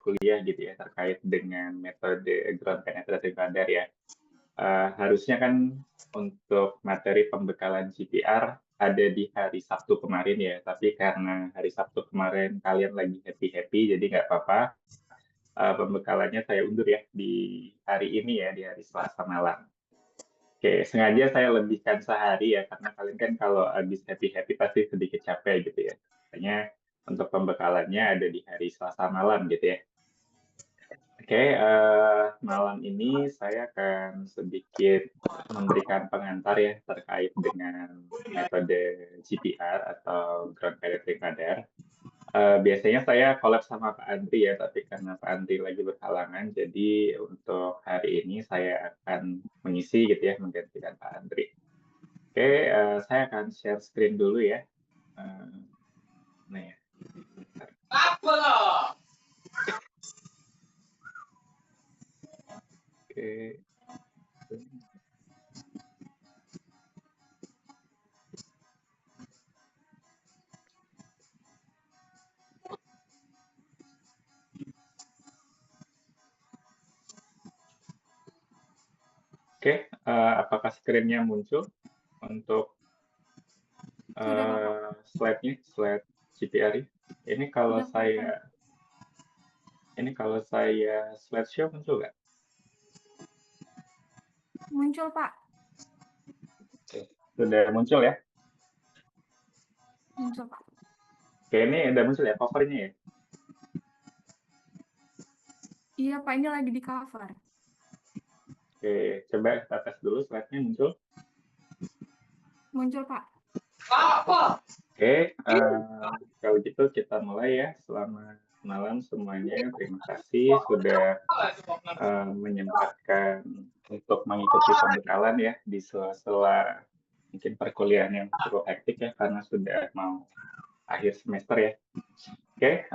kuliah gitu ya terkait dengan metode ground penetrating radar ya. Harusnya kan untuk materi pembekalan GPR ada di hari Sabtu kemarin ya, tapi karena hari Sabtu kemarin kalian lagi happy-happy, jadi nggak apa-apa. Pembekalannya saya undur ya di hari ini ya, di hari Selasa malam. Oke, sengaja saya lebihkan sehari ya, karena kalian kan kalau habis happy-happy pasti sedikit capek gitu ya. Makanya untuk pembekalannya ada di hari Selasa malam gitu ya. Oke, malam ini saya akan sedikit memberikan pengantar ya terkait dengan metode GPR atau Ground Penetrating Radar. Biasanya saya collab sama Pak Andri ya, tapi karena Pak Andri lagi berhalangan, jadi untuk hari ini saya akan mengisi gitu ya, menggantikan Pak Andri. Oke, saya akan share screen dulu ya. Nah ya. Oke. Oke, apakah screen-nya muncul untuk slide-nya, slide GPR? Ini kalau saya slideshow muncul nggak? Muncul, Pak. Sudah muncul ya? Muncul, Pak. Oke, ini udah muncul ya covernya ya? Iya, Pak, ini lagi di cover. Oke, coba kita tes dulu slide-nya muncul. Muncul, Pak. Oke, kalau gitu kita mulai ya. Selamat malam semuanya. Terima kasih sudah menyempatkan untuk mengikuti pembekalan ya di sela-sela mungkin perkuliahan yang cukup hektik ya karena sudah mau akhir semester ya. Oke,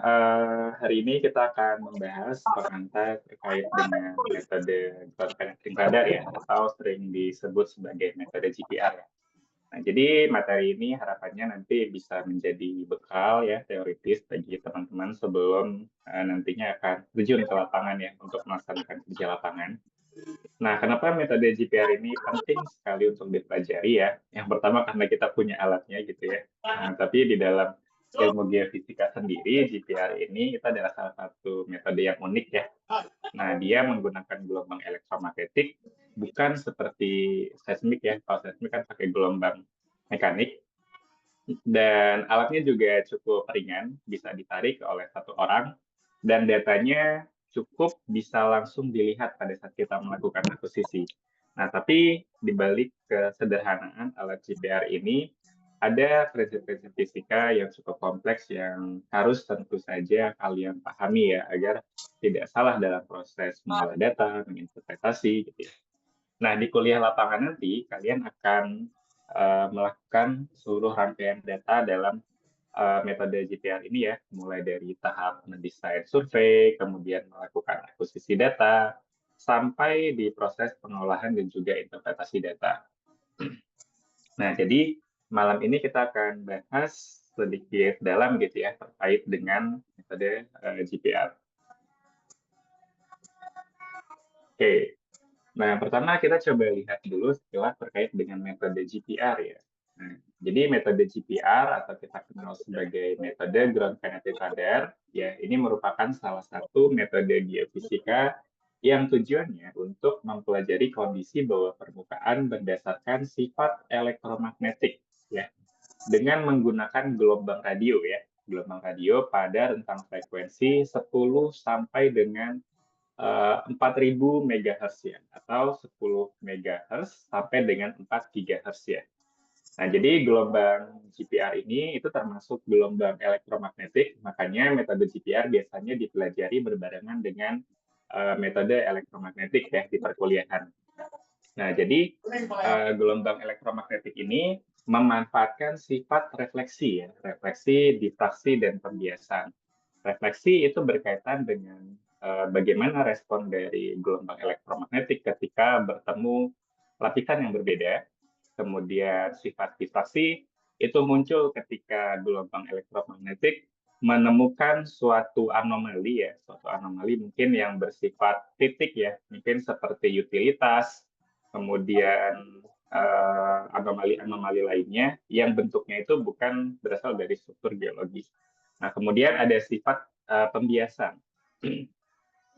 hari ini kita akan membahas pengantar terkait dengan metode ground penetrating radar ya, atau sering disebut sebagai metode GPR ya. Nah, jadi materi ini harapannya nanti bisa menjadi bekal ya teoritis bagi teman-teman sebelum nantinya akan terjun ke lapangan ya untuk melaksanakan kerja lapangan. Nah, kenapa metode GPR ini penting sekali untuk dipelajari ya? Yang pertama karena kita punya alatnya gitu ya. Tapi di dalam ilmu geofisika sendiri, GPR ini itu adalah salah satu metode yang unik ya. Nah, dia menggunakan gelombang elektromagnetik, bukan seperti seismik ya. Kalau seismik kan pakai gelombang mekanik. Dan alatnya juga cukup ringan, bisa ditarik oleh satu orang. Dan datanya cukup bisa langsung dilihat pada saat kita melakukan akuisisi. Nah, tapi dibalik kesederhanaan alat GPR ini, ada prinsip-prinsip fisika yang cukup kompleks yang harus tentu saja kalian pahami ya, agar tidak salah dalam proses mengolah data, menginterpretasi, gitu ya. Nah, di kuliah lapangan nanti, kalian akan melakukan seluruh rangkaian data dalam metode GPR ini ya, mulai dari tahap mendesain survei, kemudian melakukan akuisisi data, sampai di proses pengolahan dan juga interpretasi data. Nah, jadi malam ini kita akan bahas sedikit dalam gitu ya, terkait dengan metode GPR. Oke, nah pertama kita coba lihat dulu sekilas terkait dengan metode GPR ya. Nah, jadi metode GPR atau kita kenal sebagai metode Ground Penetrating Radar, ya ini merupakan salah satu metode geofisika yang tujuannya untuk mempelajari kondisi bawah permukaan berdasarkan sifat elektromagnetik, ya, dengan menggunakan gelombang radio ya, gelombang radio pada rentang frekuensi 10 sampai dengan 4.000 MHz ya, atau 10 MHz sampai dengan 4 GHz ya. Nah, jadi gelombang GPR ini itu termasuk gelombang elektromagnetik, makanya metode GPR biasanya dipelajari berbarengan dengan metode elektromagnetik ya di perkuliahan. Nah, jadi gelombang elektromagnetik ini memanfaatkan sifat refleksi ya, refleksi, difraksi, dan pembiasan. Refleksi itu berkaitan dengan bagaimana respon dari gelombang elektromagnetik ketika bertemu lapisan yang berbeda. Kemudian sifat difraksi itu muncul ketika gelombang elektromagnetik menemukan suatu anomali ya, suatu anomali mungkin yang bersifat titik ya, mungkin seperti utilitas, kemudian anomali-anomali lainnya yang bentuknya itu bukan berasal dari struktur geologis. Nah, kemudian ada sifat pembiasan.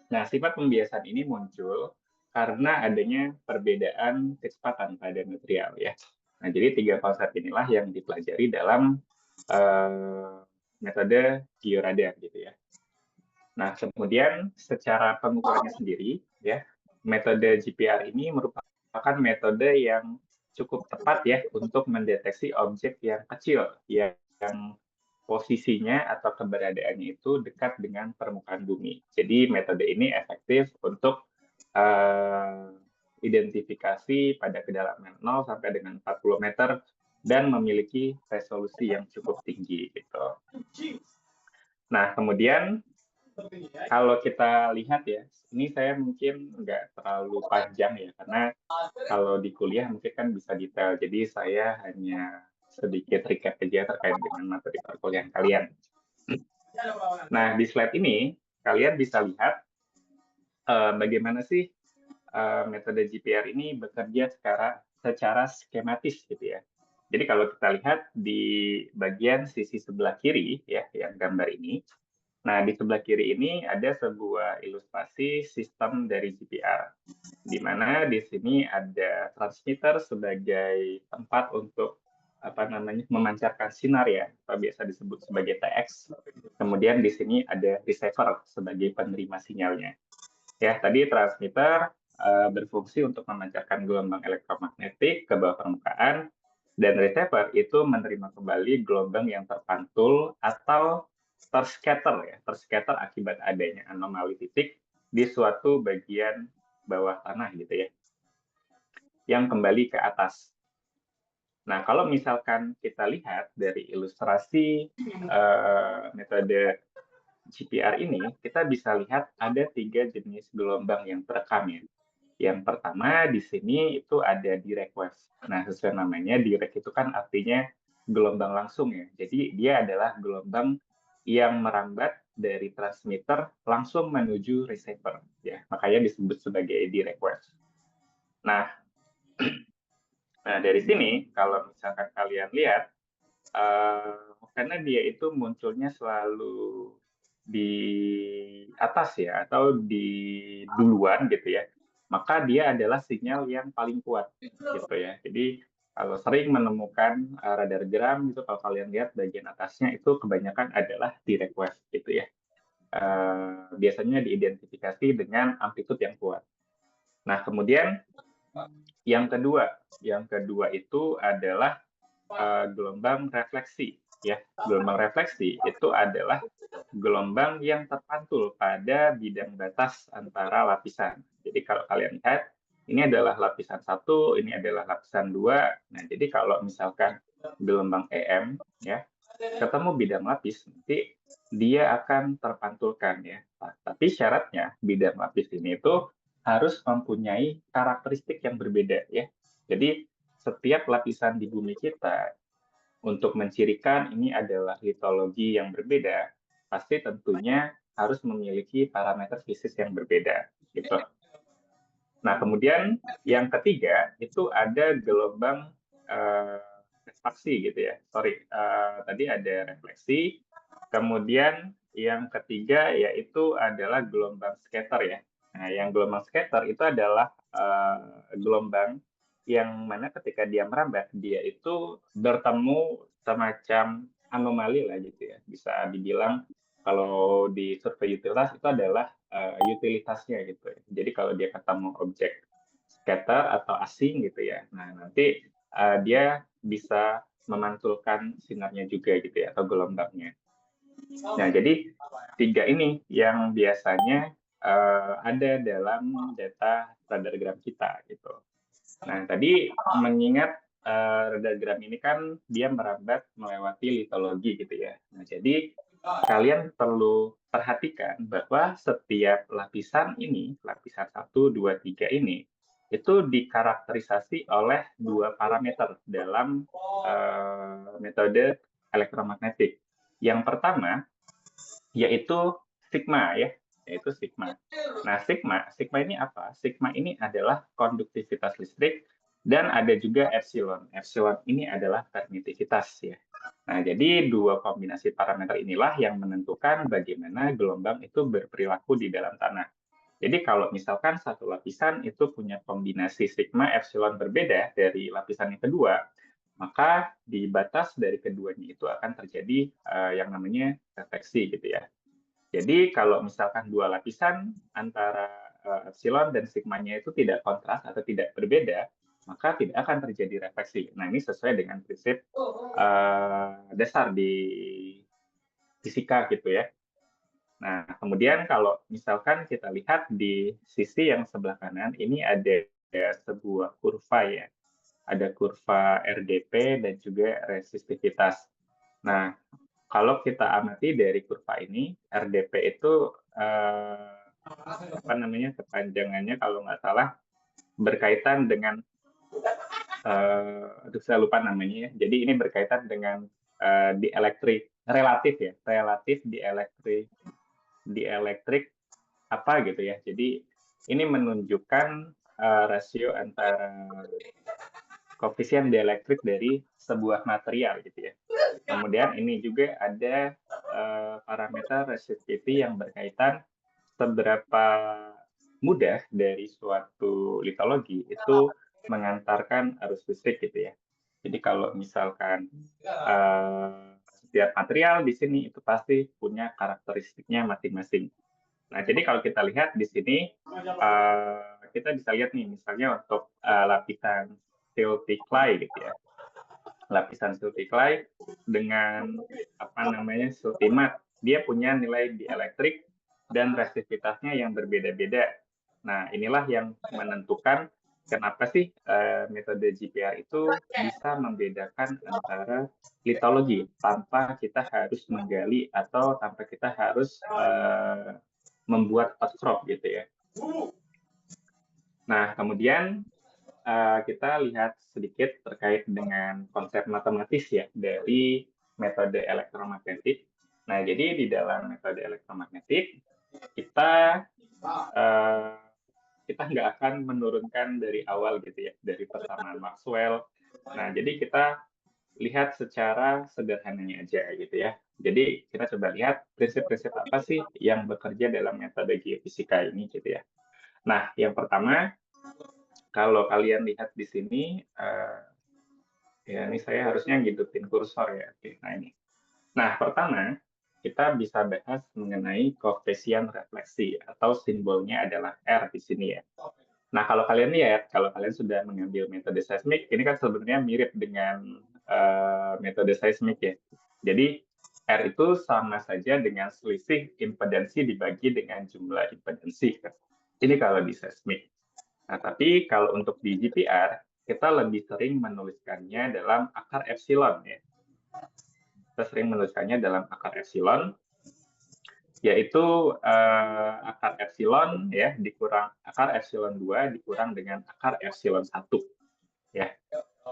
Nah, sifat pembiasan ini muncul karena adanya perbedaan kecepatan pada material ya. Nah, jadi 3 konsep inilah yang dipelajari dalam metode georadar gitu ya. Nah, kemudian secara pengukurannya sendiri ya, metode GPR ini merupakan metode yang cukup tepat ya untuk mendeteksi objek yang kecil yang posisinya atau keberadaannya itu dekat dengan permukaan bumi. Jadi metode ini efektif untuk identifikasi pada kedalaman 0 sampai dengan 40 meter dan memiliki resolusi yang cukup tinggi gitu. Nah, kemudian kalau kita lihat ya, ini saya mungkin nggak terlalu panjang ya, karena kalau di kuliah mungkin kan bisa detail. Jadi saya hanya sedikit recap aja terkait dengan materi perkuliahan kalian. Nah, di slide ini kalian bisa lihat bagaimana sih metode GPR ini bekerja secara skematis gitu ya. Jadi kalau kita lihat di bagian sisi sebelah kiri ya, yang gambar ini, nah di sebelah kiri ini ada sebuah ilustrasi sistem dari GPR, di mana di sini ada transmitter sebagai tempat untuk memancarkan sinar ya, atau biasa disebut sebagai TX. Kemudian di sini ada receiver sebagai penerima sinyalnya. Ya, tadi transmitter berfungsi untuk memancarkan gelombang elektromagnetik ke bawah permukaan, dan receiver itu menerima kembali gelombang yang terpantul atau terscatter akibat adanya anomali titik di suatu bagian bawah tanah gitu ya, yang kembali ke atas. Nah, kalau misalkan kita lihat dari ilustrasi metode GPR ini, kita bisa lihat ada 3 jenis gelombang yang terekam ya. Yang pertama di sini itu ada direct wave. Nah, sesuai namanya, direct itu kan artinya gelombang langsung ya. Jadi dia adalah gelombang yang merambat dari transmitter langsung menuju receiver ya. Makanya disebut sebagai direct wave. Nah, dari sini kalau misalkan kalian lihat, karena dia itu munculnya selalu di atas ya, atau di duluan gitu ya, maka dia adalah sinyal yang paling kuat gitu ya. Jadi kalau sering menemukan radar geram gitu, kalau kalian lihat bagian atasnya itu kebanyakan adalah direct wave gitu ya. Biasanya diidentifikasi dengan amplitude yang kuat. Nah, kemudian yang kedua itu adalah gelombang refleksi ya. Gelombang refleksi itu adalah gelombang yang terpantul pada bidang batas antara lapisan. Jadi kalau kalian lihat, ini adalah lapisan 1, ini adalah lapisan 2. Nah, jadi kalau misalkan gelombang EM ya ketemu bidang lapis, nanti dia akan terpantulkan ya. Nah, tapi syaratnya bidang lapis ini itu harus mempunyai karakteristik yang berbeda ya. Jadi setiap lapisan di bumi kita untuk mencirikan ini adalah litologi yang berbeda, pasti tentunya harus memiliki parameter fisik yang berbeda gitu. Nah, kemudian yang ketiga itu ada gelombang refleksi gitu ya. Tadi ada refleksi. Kemudian yang ketiga yaitu adalah gelombang scatter ya. Nah, yang gelombang scatter itu adalah gelombang yang mana ketika dia merambat, dia itu bertemu semacam anomali lah gitu ya. Bisa dibilang kalau di survei utilitas itu adalah utilitasnya gitu ya. Jadi kalau dia ketemu objek scatter atau asing gitu ya, nah nanti dia bisa memantulkan sinarnya juga gitu ya, atau gelombangnya. Nah, jadi 3 ini yang biasanya ada dalam data radargram kita gitu. Nah, tadi mengingat radargram ini kan dia merambat melewati litologi gitu ya. Nah, jadi kalian perlu perhatikan bahwa setiap lapisan ini, lapisan 1, 2, 3 ini, itu dikarakterisasi oleh 2 parameter dalam metode elektromagnetik. Yang pertama, yaitu sigma ya, yaitu sigma. Nah, sigma ini apa? Sigma ini adalah konduktivitas listrik dan ada juga epsilon. Epsilon ini adalah permitivitas ya. Nah, jadi dua kombinasi parameter inilah yang menentukan bagaimana gelombang itu berperilaku di dalam tanah. Jadi kalau misalkan satu lapisan itu punya kombinasi sigma epsilon berbeda dari lapisan yang kedua, maka di batas dari keduanya itu akan terjadi yang namanya refleksi gitu ya. Jadi kalau misalkan dua lapisan antara epsilon dan sigmanya itu tidak kontras atau tidak berbeda, maka tidak akan terjadi refleksi. Nah, ini sesuai dengan prinsip dasar di fisika gitu ya. Nah, kemudian kalau misalkan kita lihat di sisi yang sebelah kanan, ini ada sebuah kurva ya. Ada kurva RDP dan juga resistivitas. Nah, kalau kita amati dari kurva ini, RDP itu apa namanya kepanjangannya kalau nggak salah berkaitan dengan aduh saya lupa namanya ya. Jadi ini berkaitan dengan dielektrik relatif ya, relatif dielektrik apa gitu ya. Jadi ini menunjukkan rasio antara koefisien dielektrik dari sebuah material gitu ya. Kemudian ini juga ada parameter resistivity yang berkaitan seberapa mudah dari suatu litologi itu mengantarkan arus listrik gitu ya. Jadi kalau misalkan setiap material di sini itu pasti punya karakteristiknya masing-masing. Nah, jadi kalau kita lihat di sini, kita bisa lihat nih, misalnya untuk lapisan silty clay gitu ya. Lapisan silty clay dengan apa namanya silty mud, dia punya nilai dielektrik dan resistivitasnya yang berbeda-beda. Nah, inilah yang menentukan kenapa sih metode GPR itu bisa membedakan antara litologi tanpa kita harus menggali atau tanpa kita harus membuat outcrop gitu ya. Nah, kemudian kita lihat sedikit terkait dengan konsep matematis ya dari metode elektromagnetik. Nah, jadi di dalam metode elektromagnetik kita kita nggak akan menurunkan dari awal gitu ya, dari persamaan Maxwell. Nah, jadi kita lihat secara sederhananya aja gitu ya. Jadi kita coba lihat prinsip-prinsip apa sih yang bekerja dalam metode geofisika ini gitu ya. Nah, yang pertama, kalau kalian lihat di sini, ya ini saya harusnya ngidupin kursor ya. Oke, nah ini. Nah, pertama, kita bisa bahas mengenai koefisien refleksi atau simbolnya adalah R di sini ya. Nah, kalau kalian lihat, kalau kalian sudah mengambil metode seismik, ini kan sebenarnya mirip dengan metode seismik ya. Jadi, R itu sama saja dengan selisih impedansi dibagi dengan jumlah impedansi. Ini kalau di seismik. Nah, tapi kalau untuk di GPR, kita lebih sering menuliskannya dalam akar epsilon ya. Kita sering menuliskannya dalam akar epsilon, yaitu akar epsilon ya dikurang akar epsilon 2 dikurang dengan akar epsilon 1 ya.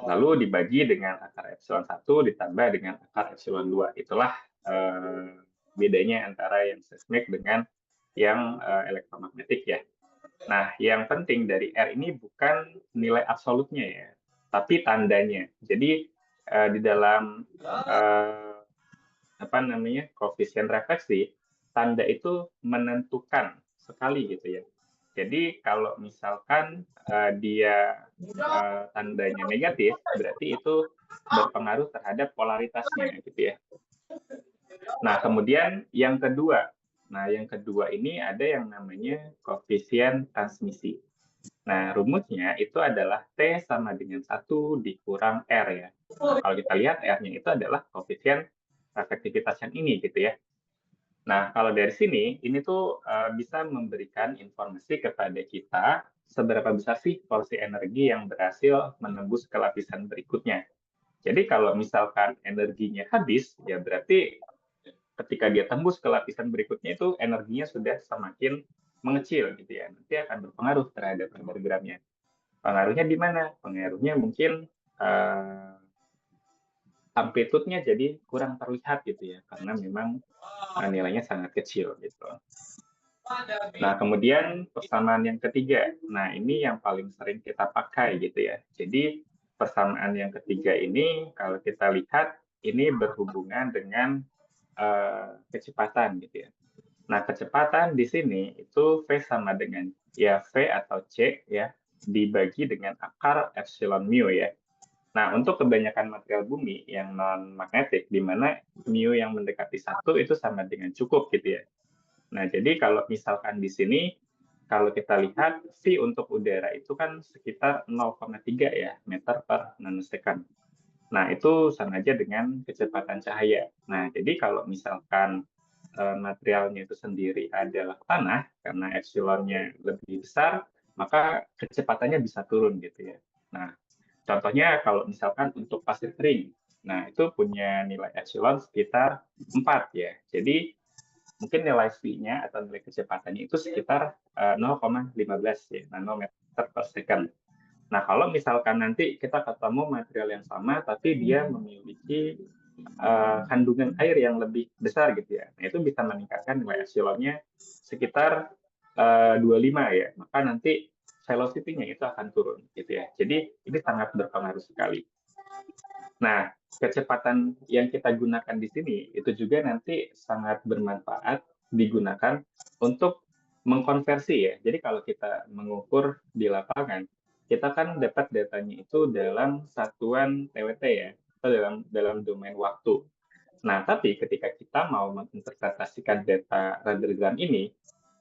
Lalu dibagi dengan akar epsilon 1 ditambah dengan akar epsilon 2. Itulah bedanya antara yang seismik dengan yang elektromagnetik ya. Nah, yang penting dari R ini bukan nilai absolutnya ya, tapi tandanya. Jadi di dalam apa namanya koefisien refleksi, tanda itu menentukan sekali gitu ya. Jadi kalau misalkan dia tandanya negatif, berarti itu berpengaruh terhadap polaritasnya gitu ya. Nah, kemudian yang kedua. Nah, yang kedua ini ada yang namanya koefisien transmisi. Nah, rumusnya itu adalah T sama dengan 1 dikurang R ya. Nah, kalau kita lihat R-nya itu adalah koefisien efektivitas yang ini gitu ya. Nah, kalau dari sini, ini tuh bisa memberikan informasi kepada kita seberapa besar sih porsi energi yang berhasil menembus ke lapisan berikutnya. Jadi kalau misalkan energinya habis, ya berarti ketika dia tembus ke lapisan berikutnya itu energinya sudah semakin mengecil gitu ya. Nanti akan berpengaruh terhadap kadar gramnya. Pengaruhnya di mana? Pengaruhnya mungkin amplitude-nya jadi kurang terlihat gitu ya, karena memang nilainya sangat kecil gitu. Nah, kemudian persamaan yang ketiga. Nah, ini yang paling sering kita pakai gitu ya. Jadi, persamaan yang ketiga ini kalau kita lihat ini berhubungan dengan kecepatan gitu ya. Nah, kecepatan di sini itu V sama dengan ya V atau C ya dibagi dengan akar epsilon mu ya. Nah, untuk kebanyakan material bumi yang non magnetik di mana mu yang mendekati 1 itu sama dengan cukup gitu ya. Nah, jadi kalau misalkan di sini, kalau kita lihat V untuk udara itu kan sekitar 0,3 ya meter per nanosecond. Nah, itu sama aja dengan kecepatan cahaya. Nah, jadi kalau misalkan materialnya itu sendiri adalah tanah, karena epsilonnya lebih besar, maka kecepatannya bisa turun gitu ya. Nah, contohnya kalau misalkan untuk pasir kering, nah itu punya nilai epsilon sekitar 4 ya. Jadi mungkin nilai V-nya atau nilai kecepatannya itu sekitar 0,15 ya, nanometer per second. Nah, kalau misalkan nanti kita ketemu material yang sama, tapi dia memiliki kandungan air yang lebih besar gitu ya, nah itu bisa meningkatkan nilai epsilonnya sekitar 25 ya, maka nanti velocity-nya itu akan turun gitu ya. Jadi ini sangat berpengaruh sekali. Nah, kecepatan yang kita gunakan di sini itu juga nanti sangat bermanfaat digunakan untuk mengkonversi ya. Jadi kalau kita mengukur di lapangan, kita kan dapat datanya itu dalam satuan TWT ya, atau dalam domain waktu. Nah, tapi ketika kita mau menginterpretasikan data radiogram ini,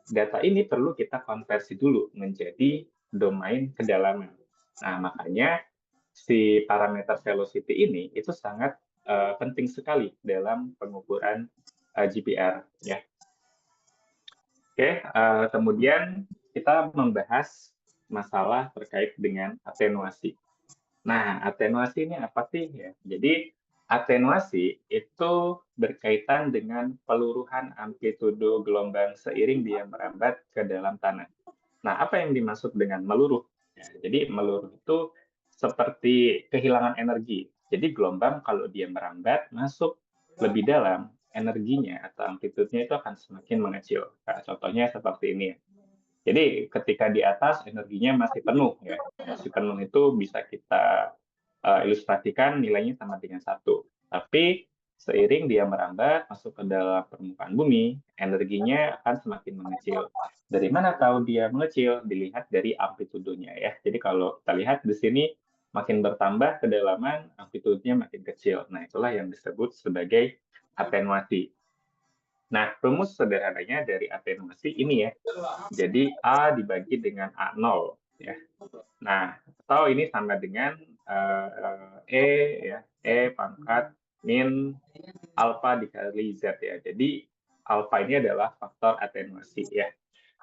data ini perlu kita konversi dulu menjadi domain kedalaman. Nah, makanya si parameter velocity ini itu sangat penting sekali dalam pengukuran GPR ya. Oke, kemudian kita membahas masalah terkait dengan atenuasi. Nah, atenuasi ini apa sih ya? Jadi atenuasi itu berkaitan dengan peluruhan amplitudo gelombang seiring dia merambat ke dalam tanah. Nah, apa yang dimaksud dengan meluruh? Ya, jadi meluruh itu seperti kehilangan energi. Jadi gelombang kalau dia merambat masuk lebih dalam, energinya atau amplitudenya itu akan semakin mengecil. Nah, contohnya seperti ini. Jadi ketika di atas energinya masih penuh ya, masih penuh itu bisa kita ilustrasikan nilainya sama dengan 1. Tapi seiring dia merambat masuk ke dalam permukaan bumi, energinya akan semakin mengecil. Dari mana tahu dia mengecil? Dilihat dari amplitudonya ya. Jadi kalau kita lihat di sini makin bertambah kedalaman, amplitudenya makin kecil. Nah, itulah yang disebut sebagai atenuasi. Nah, rumus sederhananya dari atenuasi ini ya. Jadi A dibagi dengan A0 ya. Nah, atau ini sama dengan E ya, E pangkat min alfa dikali Z ya. Jadi alfa ini adalah faktor atenuasi ya.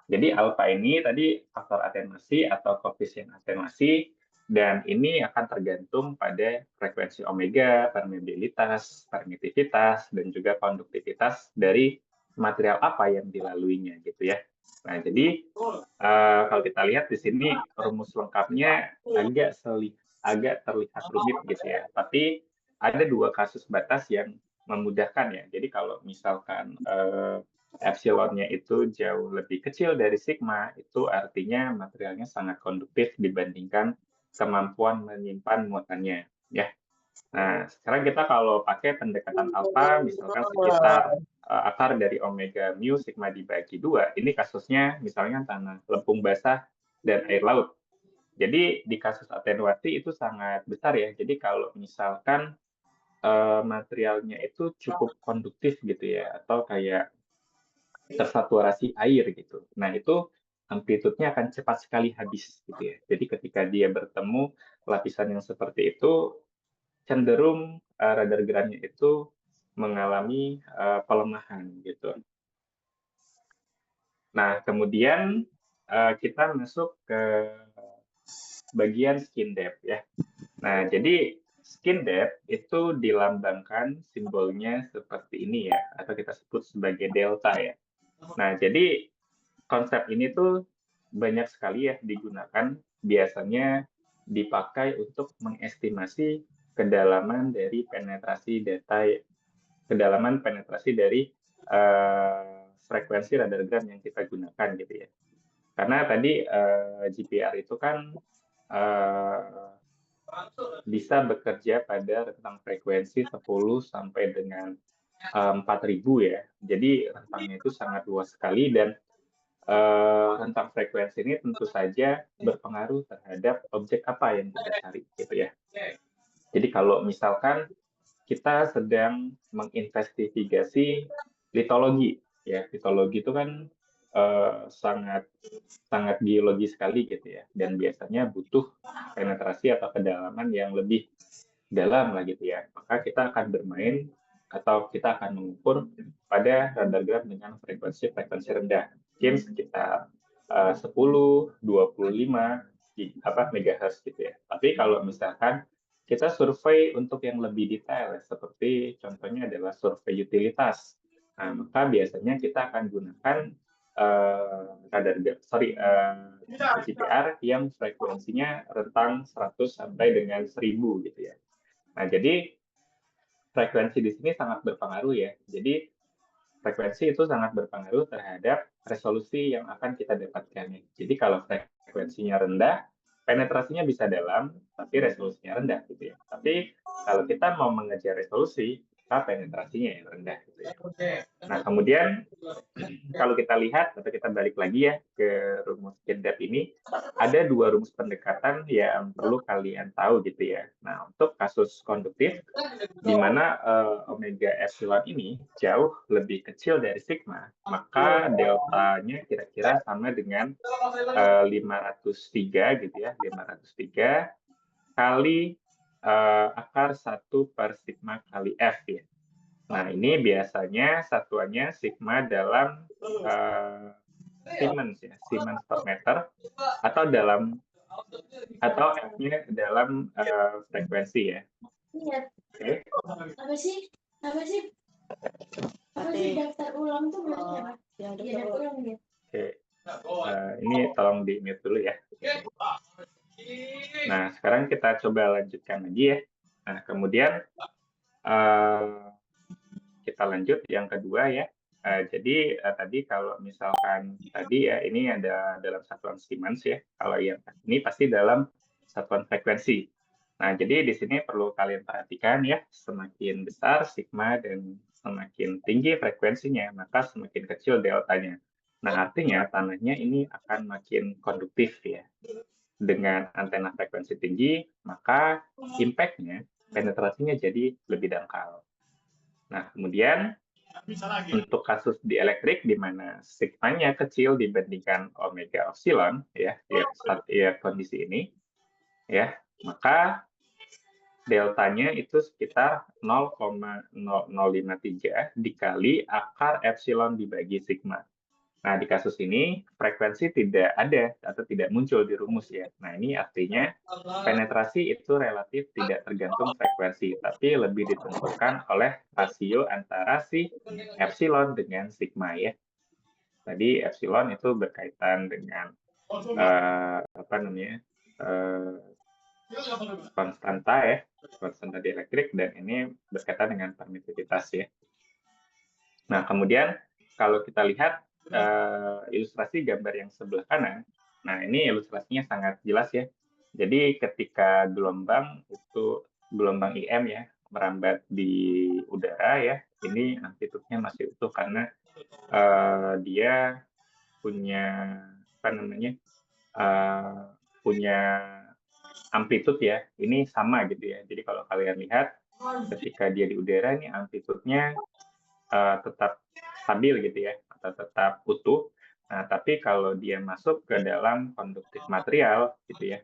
Jadi alfa ini tadi faktor atenuasi atau koefisien atenuasi, dan ini akan tergantung pada frekuensi omega, permeabilitas, permitivitas, dan juga konduktivitas dari material apa yang dilaluinya gitu ya. Nah, jadi kalau kita lihat di sini rumus lengkapnya agak terlihat rumit gitu ya. Tapi ada 2 kasus batas yang memudahkan ya. Jadi kalau misalkan epsilonnya itu jauh lebih kecil dari sigma, itu artinya materialnya sangat konduktif dibandingkan kemampuan menyimpan muatannya ya. Nah, sekarang kita kalau pakai pendekatan alfa, misalkan sekitar akar dari omega mu sigma dibagi 2, ini kasusnya misalnya tanah lempung basah dan air laut. Jadi di kasus atenuasi itu sangat besar ya. Jadi kalau misalkan materialnya itu cukup konduktif gitu ya, atau kayak tersaturasi air gitu. Nah, itu amplitudenya akan cepat sekali habis gitu ya. Jadi ketika dia bertemu lapisan yang seperti itu, cenderung radar geramnya itu mengalami pelemahan gitu. Nah, kemudian kita masuk ke bagian skin depth ya. Nah, jadi skin depth itu dilambangkan simbolnya seperti ini ya, atau kita sebut sebagai delta ya. Nah, jadi konsep ini tuh banyak sekali ya digunakan, biasanya dipakai untuk mengestimasi kedalaman dari penetrasi data, kedalaman penetrasi dari frekuensi radargram yang kita gunakan gitu ya. Karena tadi GPR itu kan bisa bekerja pada rentang frekuensi 10 sampai dengan 4.000 ya. Jadi rentangnya itu sangat luas sekali dan rentang frekuensi ini tentu saja berpengaruh terhadap objek apa yang kita cari gitu ya. Jadi kalau misalkan kita sedang menginvestigasi litologi ya, litologi itu kan sangat sangat biologi sekali gitu ya, dan biasanya butuh penetrasi atau kedalaman yang lebih dalam lah gitu ya. Maka kita akan bermain atau kita akan mengukur pada radargram dengan frekuensi rendah, mungkin sekitar 10, 25 megahertz gitu ya. Tapi kalau misalkan kita survei untuk yang lebih detail, seperti contohnya adalah survei utilitas, nah, maka biasanya kita akan gunakan GPR yang frekuensinya rentang 100 sampai dengan 1000 gitu ya. Nah, jadi frekuensi di sini sangat berpengaruh ya. Jadi frekuensi itu sangat berpengaruh terhadap resolusi yang akan kita dapatkan. Jadi kalau frekuensinya rendah, penetrasinya bisa dalam, tapi resolusinya rendah gitu ya. Tapi kalau kita mau mengejar resolusi, maka penetrasinya yang rendah gitu ya. Nah, kemudian kalau kita lihat atau kita balik lagi ya ke rumus Kedap ini, ada dua rumus pendekatan yang perlu kalian tahu gitu ya. Nah, untuk kasus konduktif, di mana omega epsilon ini jauh lebih kecil dari sigma, maka deltanya kira-kira sama dengan 503 gitu ya, 503 kali akar 1 per sigma kali F ya. Nah, ini biasanya satuannya sigma dalam Siemens ya, Siemens per meter, atau F-nya dalam frekuensi ya. Oke. Apa sih? Apa sih daftar ulang tuh berarti apa? Ya, daftar ulang ya. Oke. Ini tolong di-mute dulu ya. Nah, sekarang kita coba lanjutkan lagi ya. Nah, kemudian kita lanjut yang kedua ya. Jadi tadi kalau misalkan tadi ya ini ada dalam satuan Siemens ya. Kalau yang ini pasti dalam satuan frekuensi. Nah, jadi di sini perlu kalian perhatikan ya, semakin besar sigma dan semakin tinggi frekuensinya, maka semakin kecil deltanya. Nah, artinya tanahnya ini akan makin konduktif ya. Dengan antena frekuensi tinggi, maka impact-nya, penetrasinya jadi lebih dangkal. Nah, kemudian untuk kasus di elektrik di mana sigma-nya kecil dibandingkan omega epsilon ya kondisi ini ya, maka deltanya itu sekitar 0,0053 dikali akar epsilon dibagi sigma. Nah, di kasus ini frekuensi tidak ada atau tidak muncul di rumus ya. Nah, ini artinya penetrasi itu relatif tidak tergantung frekuensi, tapi lebih ditentukan oleh rasio antara si epsilon dengan sigma ya. Tadi epsilon itu berkaitan dengan konstanta ya, konstanta di elektrik, dan ini berkaitan dengan permitivitas ya. Nah, kemudian kalau kita lihat ilustrasi gambar yang sebelah kanan, nah ini ilustrasinya sangat jelas ya. Jadi ketika gelombang IM ya merambat di udara ya, ini amplitudenya masih utuh karena dia punya punya amplitude ya, ini sama gitu ya. Jadi kalau kalian lihat ketika dia di udara ini amplitudenya tetap stabil gitu ya, atau tetap utuh. Nah, tapi kalau dia masuk ke dalam konduktif material gitu ya.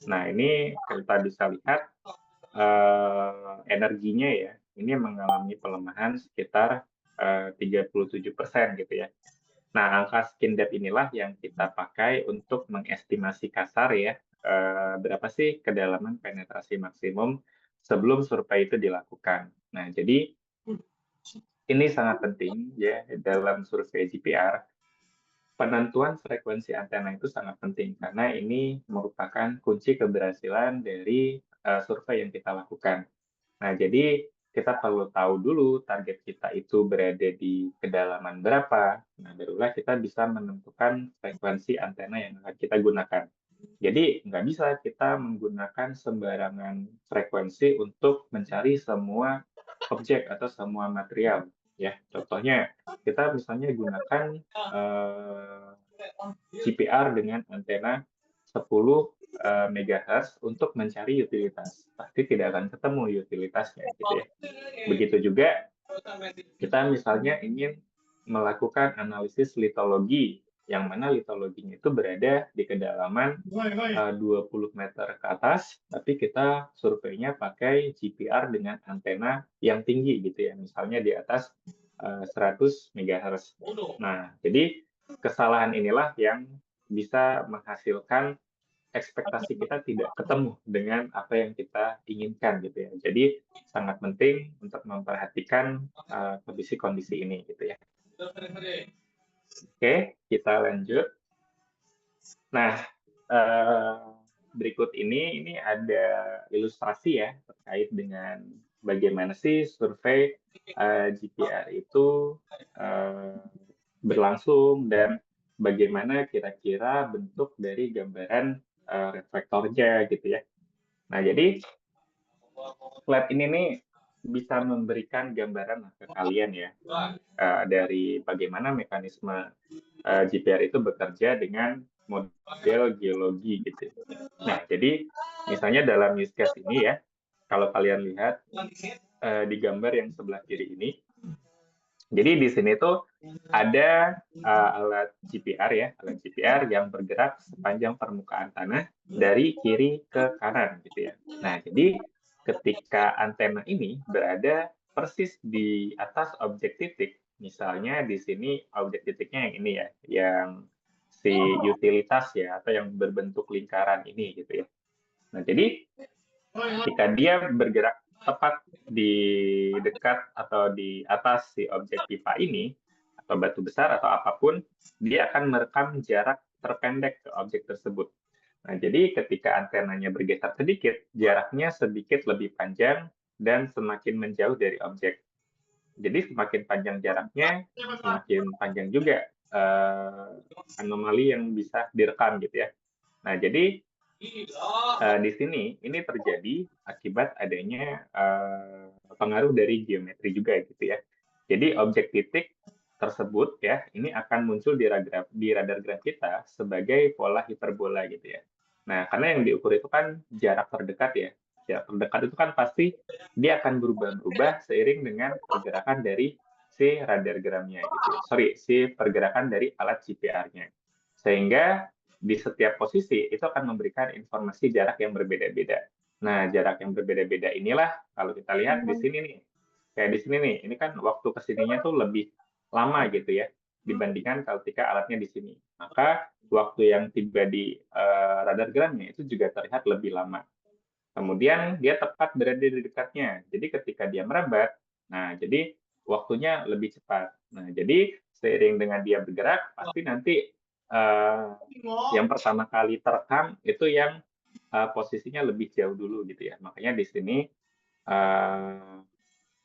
Nah, ini kita bisa lihat energinya ya, ini mengalami pelemahan sekitar 37% gitu ya. Nah, angka skin depth inilah yang kita pakai untuk mengestimasi kasar ya, berapa sih kedalaman penetrasi maksimum sebelum survei itu dilakukan. Nah, jadi ini sangat penting ya dalam survei GPR. Penentuan frekuensi antena itu sangat penting karena ini merupakan kunci keberhasilan dari survei yang kita lakukan. Nah, jadi kita perlu tahu dulu target kita itu berada di kedalaman berapa. Nah, barulah kita bisa menentukan frekuensi antena yang akan kita gunakan. Jadi, nggak bisa kita menggunakan sembarangan frekuensi untuk mencari semua objek atau semua material. Ya, contohnya kita misalnya gunakan GPR dengan antena 10 MHz untuk mencari utilitas. Pasti tidak akan ketemu utilitasnya, gitu ya. Begitu juga kita misalnya ingin melakukan analisis litologi, yang mana litologinya itu berada di kedalaman 20 meter ke atas, tapi kita surveinya pakai GPR dengan antena yang tinggi gitu ya, misalnya di atas 100 MHz. Nah, jadi kesalahan inilah yang bisa menghasilkan ekspektasi kita tidak ketemu dengan apa yang kita inginkan gitu ya. Jadi sangat penting untuk memperhatikan kondisi-kondisi ini gitu ya. Oke, kita lanjut. Nah, berikut ini ada ilustrasi ya terkait dengan bagaimana sih survei GPR itu berlangsung dan bagaimana kira-kira bentuk dari gambaran reflektornya gitu ya. Nah, jadi slide ini nih bisa memberikan gambaran ke kalian ya dari bagaimana mekanisme GPR itu bekerja dengan model geologi gitu. Nah, jadi misalnya dalam use case ini ya, kalau kalian lihat di gambar yang sebelah kiri ini, jadi di sini tuh ada alat GPR ya, alat GPR yang bergerak sepanjang permukaan tanah dari kiri ke kanan gitu ya. Nah, jadi ketika antena ini berada persis di atas objek titik, misalnya di sini objek titiknya yang ini ya, yang si utilitas ya, atau yang berbentuk lingkaran ini gitu ya. Nah, jadi jika dia bergerak tepat di dekat atau di atas si objek pipa ini, atau batu besar atau apapun, dia akan merekam jarak terpendek ke objek tersebut. Nah, jadi ketika antenanya bergeser sedikit, jaraknya sedikit lebih panjang dan semakin menjauh dari objek. Jadi semakin panjang jaraknya, semakin panjang juga anomali yang bisa direkam gitu ya. Nah, jadi di sini ini terjadi akibat adanya pengaruh dari geometri juga gitu ya. Jadi objek titik tersebut ya ini akan muncul di radar kita sebagai pola hiperbola gitu ya. Nah, karena yang diukur itu kan jarak terdekat ya. Jarak terdekat itu kan pasti dia akan berubah-ubah seiring dengan pergerakan dari si radargramnya gitu ya. Sorry, si pergerakan dari alat GPR-nya. Sehingga di setiap posisi itu akan memberikan informasi jarak yang berbeda-beda. Nah, jarak yang berbeda-beda inilah kalau kita lihat di sini nih. Kayak di sini nih, ini kan waktu kesininya tuh lebih lama gitu ya dibandingkan ketika alatnya di sini. Maka waktu yang tiba di radargramnya itu juga terlihat lebih lama. Kemudian dia tepat berada di dekatnya. Jadi ketika dia merambat, nah jadi waktunya lebih cepat. Nah, jadi seiring dengan dia bergerak, pasti nanti yang pertama kali terekam itu yang posisinya lebih jauh dulu gitu ya. Makanya di sini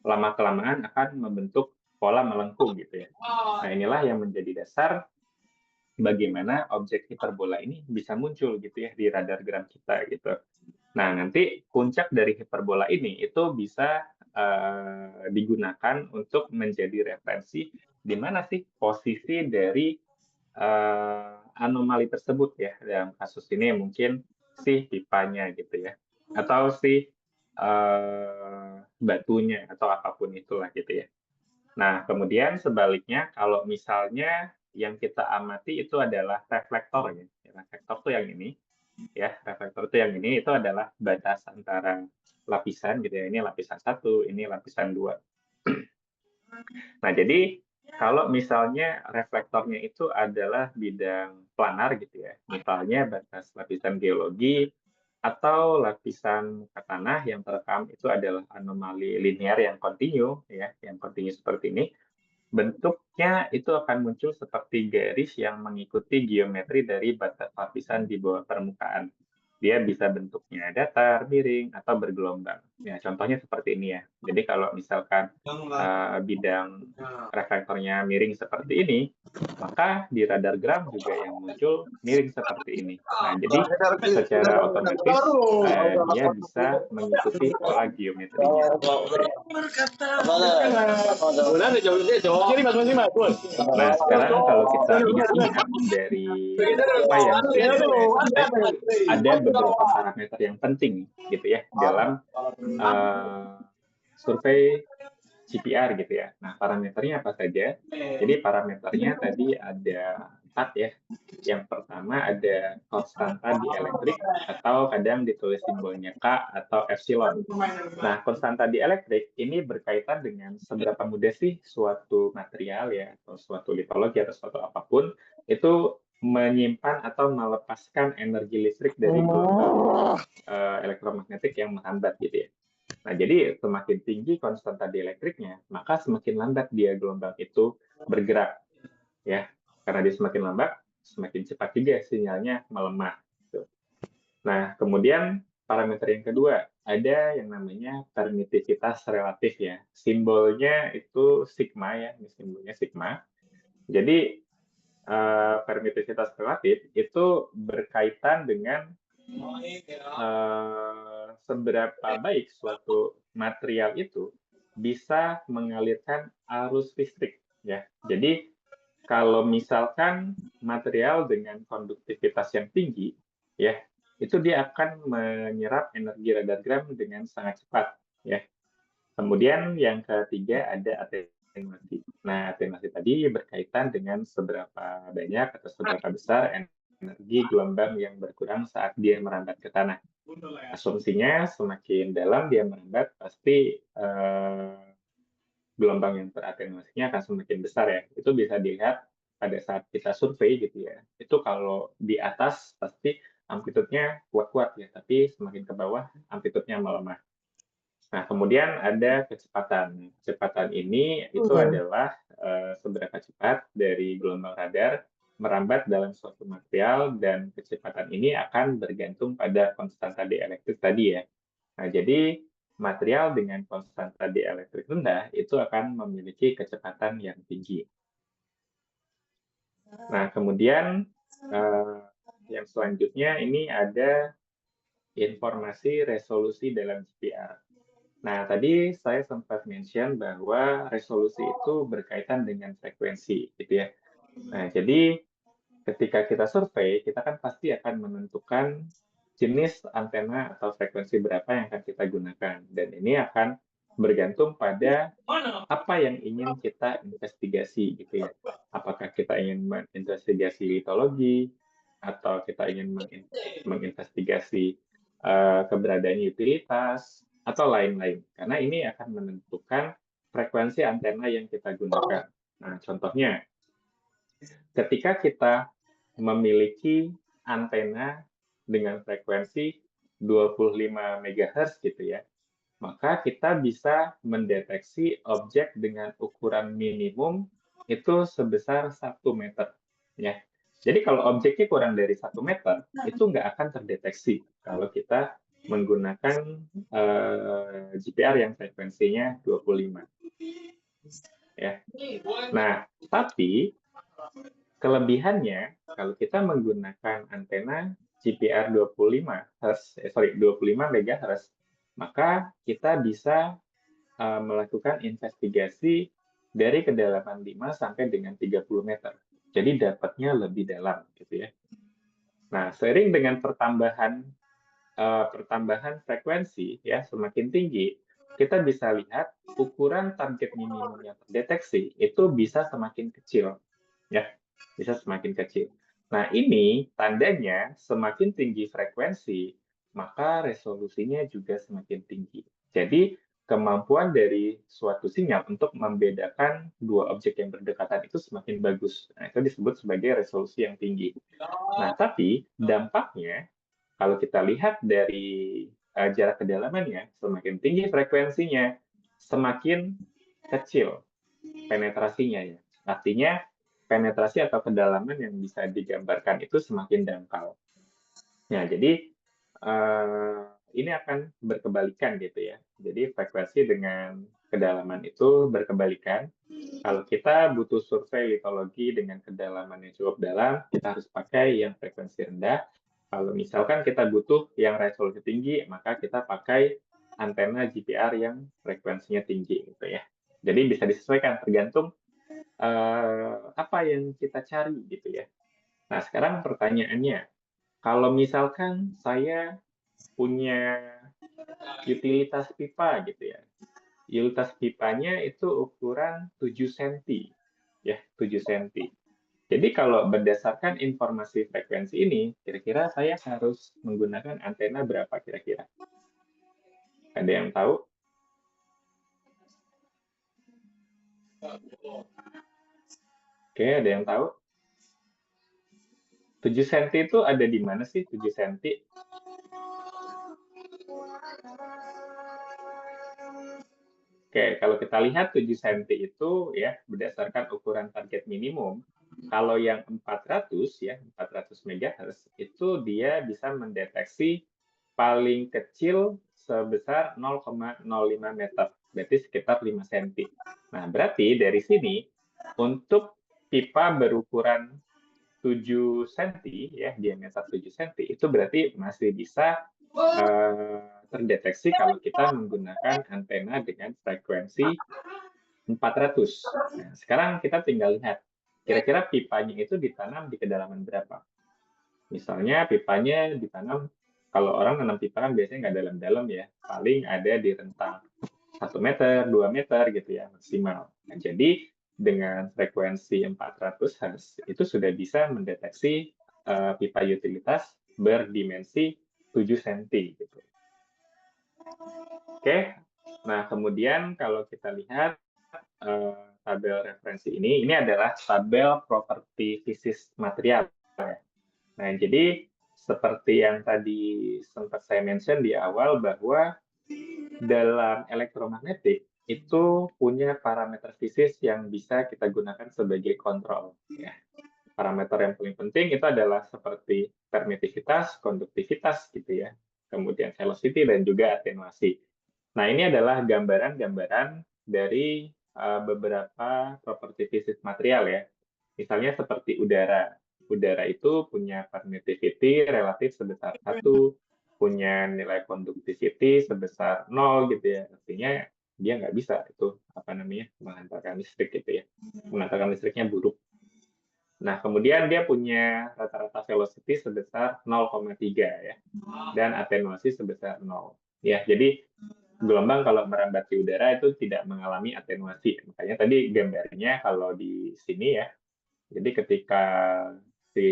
lama-kelamaan akan membentuk pola melengkung gitu ya. Nah, inilah yang menjadi dasar bagaimana objek hiperbola ini bisa muncul gitu ya di radargram kita gitu. Nah, nanti puncak dari hiperbola ini itu bisa digunakan untuk menjadi referensi di mana sih posisi dari anomali tersebut ya. Dalam kasus ini mungkin si pipanya gitu ya. Atau si batunya atau apapun itulah gitu ya. Nah, kemudian sebaliknya kalau misalnya yang kita amati itu adalah reflektor ya. Reflektor itu yang ini ya, reflektor itu yang ini itu adalah batas antara lapisan gitu ya. Ini lapisan 1, ini lapisan 2. Nah, jadi kalau misalnya reflektornya itu adalah bidang planar gitu ya, misalnya batas lapisan geologi atau lapisan muka tanah yang terekam itu adalah anomali linear yang kontinu ya, yang kontinu seperti ini, bentuknya itu akan muncul seperti garis yang mengikuti geometri dari batas lapisan di bawah permukaan. Dia bisa bentuknya datar, miring, atau bergelombang. Ya, contohnya seperti ini ya. Jadi kalau misalkan bidang reflektornya miring seperti ini, maka di radar gram juga yang muncul miring seperti ini. Nah, jadi secara otomatis dia bisa mengikuti pola geometrinya. Nah, sekarang kalau kita ingat-ingat dari apa yang sudah saya sampaikan, ada beberapa parameter yang penting gitu ya dalam survei GPR gitu ya. Nah, parameternya apa saja? Jadi parameternya tadi ada 4 ya. Yang pertama ada konstanta dielektrik atau kadang ditulis simbolnya K atau epsilon. Nah, konstanta dielektrik ini berkaitan dengan seberapa mudah sih suatu material ya, atau suatu litologi atau suatu apapun itu menyimpan atau melepaskan energi listrik dari gelombang elektromagnetik yang menghambat gitu ya. Nah, jadi semakin tinggi konstanta dielektriknya, maka semakin lambat dia gelombang itu bergerak, ya. Karena dia semakin lambat, semakin cepat juga sinyalnya melemah. Gitu. Nah, kemudian parameter yang kedua, ada yang namanya permitivitas relatif ya. Simbolnya itu sigma ya, ini simbolnya sigma. Jadi permitivitas relatif itu berkaitan dengan seberapa baik suatu material itu bisa mengalirkan arus listrik ya. Jadi kalau misalkan material dengan konduktivitas yang tinggi ya, itu dia akan menyerap energi radar gram dengan sangat cepat ya. Kemudian yang ketiga ada atenuasi. Nah, atenuasi tadi berkaitan dengan seberapa banyak atau seberapa besar energi gelombang yang berkurang saat dia merambat ke tanah. Asumsinya semakin dalam dia merambat, pasti gelombang yang teratenuasinya akan semakin besar ya. Itu bisa dilihat pada saat kita survei gitu ya. Itu kalau di atas pasti amplitudenya kuat-kuat ya, tapi semakin ke bawah amplitudenya melemah. Nah, kemudian ada kecepatan. Kecepatan ini itu adalah seberapa cepat dari gelombang radar merambat dalam suatu material, dan kecepatan ini akan bergantung pada konstanta dielektrik tadi ya. Nah, jadi material dengan konstanta dielektrik rendah itu akan memiliki kecepatan yang tinggi. Nah, kemudian yang selanjutnya ini ada informasi resolusi dalam GPR. Nah, tadi saya sempat mention bahwa resolusi itu berkaitan dengan frekuensi, gitu ya. Nah, jadi ketika kita survei, kita kan pasti akan menentukan jenis antena atau frekuensi berapa yang akan kita gunakan. Dan ini akan bergantung pada apa yang ingin kita investigasi, gitu ya. Apakah kita ingin menginvestigasi litologi, atau kita ingin menginvestigasi keberadaan utilitas, atau lain-lain. Karena ini akan menentukan frekuensi antena yang kita gunakan. Nah, contohnya, ketika kita memiliki antena dengan frekuensi 25 MHz gitu ya, maka kita bisa mendeteksi objek dengan ukuran minimum itu sebesar 1 meter. Ya. Jadi kalau objeknya kurang dari 1 meter, itu nggak akan terdeteksi kalau kita menggunakan GPR yang frekuensinya 25. Ya. Nah, tapi kelebihannya kalau kita menggunakan antena GPR 25 MHz, maka kita bisa melakukan investigasi dari kedalaman 5 sampai dengan 30 meter. Jadi dapatnya lebih dalam gitu ya. Nah, seiring dengan pertambahan frekuensi ya semakin tinggi, kita bisa lihat ukuran target minimum yang terdeteksi itu bisa semakin kecil ya, bisa semakin kecil. Nah, ini tandanya semakin tinggi frekuensi, maka resolusinya juga semakin tinggi. Jadi kemampuan dari suatu sinyal untuk membedakan dua objek yang berdekatan itu semakin bagus. Nah, itu disebut sebagai resolusi yang tinggi. Nah, tapi dampaknya, kalau kita lihat dari jarak kedalamannya, semakin tinggi frekuensinya, semakin kecil penetrasinya ya. Artinya, penetrasi atau kedalaman yang bisa digambarkan itu semakin dangkal. Nah, jadi ini akan berkebalikan gitu ya. Jadi frekuensi dengan kedalaman itu berkebalikan. Kalau kita butuh survei litologi dengan kedalaman yang cukup dalam, kita harus pakai yang frekuensi rendah. Kalau misalkan kita butuh yang resolusi tinggi, maka kita pakai antena GPR yang frekuensinya tinggi gitu ya. Jadi bisa disesuaikan tergantung apa yang kita cari gitu ya. Nah, sekarang pertanyaannya, kalau misalkan saya punya utilitas pipa gitu ya. Utilitas pipanya itu ukuran 7 cm. Ya, 7 cm. Jadi kalau berdasarkan informasi frekuensi ini, kira-kira saya harus menggunakan antena berapa kira-kira? Ada yang tahu? Oke, ada yang tahu? 7 cm itu ada di mana sih 7 cm? Oke, kalau kita lihat 7 cm itu ya berdasarkan ukuran target minimum. Kalau yang 400 ya, 400 MHz itu dia bisa mendeteksi paling kecil sebesar 0,05 meter, berarti sekitar 5 cm. Nah, berarti dari sini untuk pipa berukuran 7 cm ya, diameter 7 cm itu berarti masih bisa terdeteksi kalau kita menggunakan antena dengan frekuensi 400. Nah, sekarang kita tinggal lihat, kira-kira pipanya itu ditanam di kedalaman berapa? Misalnya pipanya ditanam, kalau orang nanam pipa kan biasanya nggak dalam-dalam ya, paling ada di rentang 1 meter, 2 meter gitu ya, maksimal. Nah, jadi dengan frekuensi 400 Hz itu sudah bisa mendeteksi pipa utilitas berdimensi 7 cm. Gitu. Oke, nah kemudian kalau kita lihat tabel referensi ini adalah tabel properti fisik material. Nah, jadi seperti yang tadi sempat saya mention di awal bahwa dalam elektromagnetik itu punya parameter fisik yang bisa kita gunakan sebagai kontrol. Ya. Parameter yang paling penting itu adalah seperti permitivitas, konduktivitas gitu ya, kemudian velocity dan juga atenuasi. Nah, ini adalah gambaran-gambaran dari beberapa properti fisik material ya. Misalnya seperti udara. Udara itu punya permittivity relatif sebesar 1, punya nilai conductivity sebesar 0 gitu ya. Artinya dia nggak bisa itu menghantarkan listrik gitu ya. Menghantarkan listriknya buruk. Nah, kemudian dia punya rata-rata velocity sebesar 0,3 ya. Dan atenuasi sebesar 0. Ya, jadi gelombang kalau merambat di udara itu tidak mengalami atenuasi. Makanya tadi gambarnya kalau di sini ya. Jadi ketika si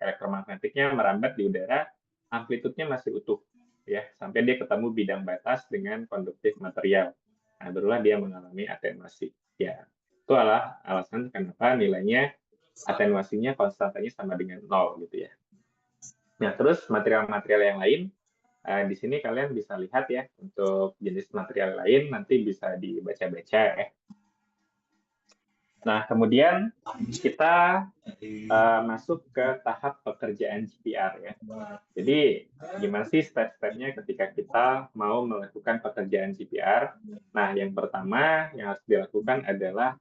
elektromagnetiknya merambat di udara, amplitudenya masih utuh ya, sampai dia ketemu bidang batas dengan konduktif material. Nah, barulah dia mengalami atenuasi. Ya, itu adalah alasan kenapa nilainya atenuasinya konstantanya sama dengan 0 gitu ya. Nah, terus material-material yang lain, di sini kalian bisa lihat ya, untuk jenis material lain nanti bisa dibaca-baca ya. Nah, kemudian kita masuk ke tahap pekerjaan GPR ya. Jadi, gimana sih step-stepnya ketika kita mau melakukan pekerjaan GPR? Nah, yang pertama yang harus dilakukan adalah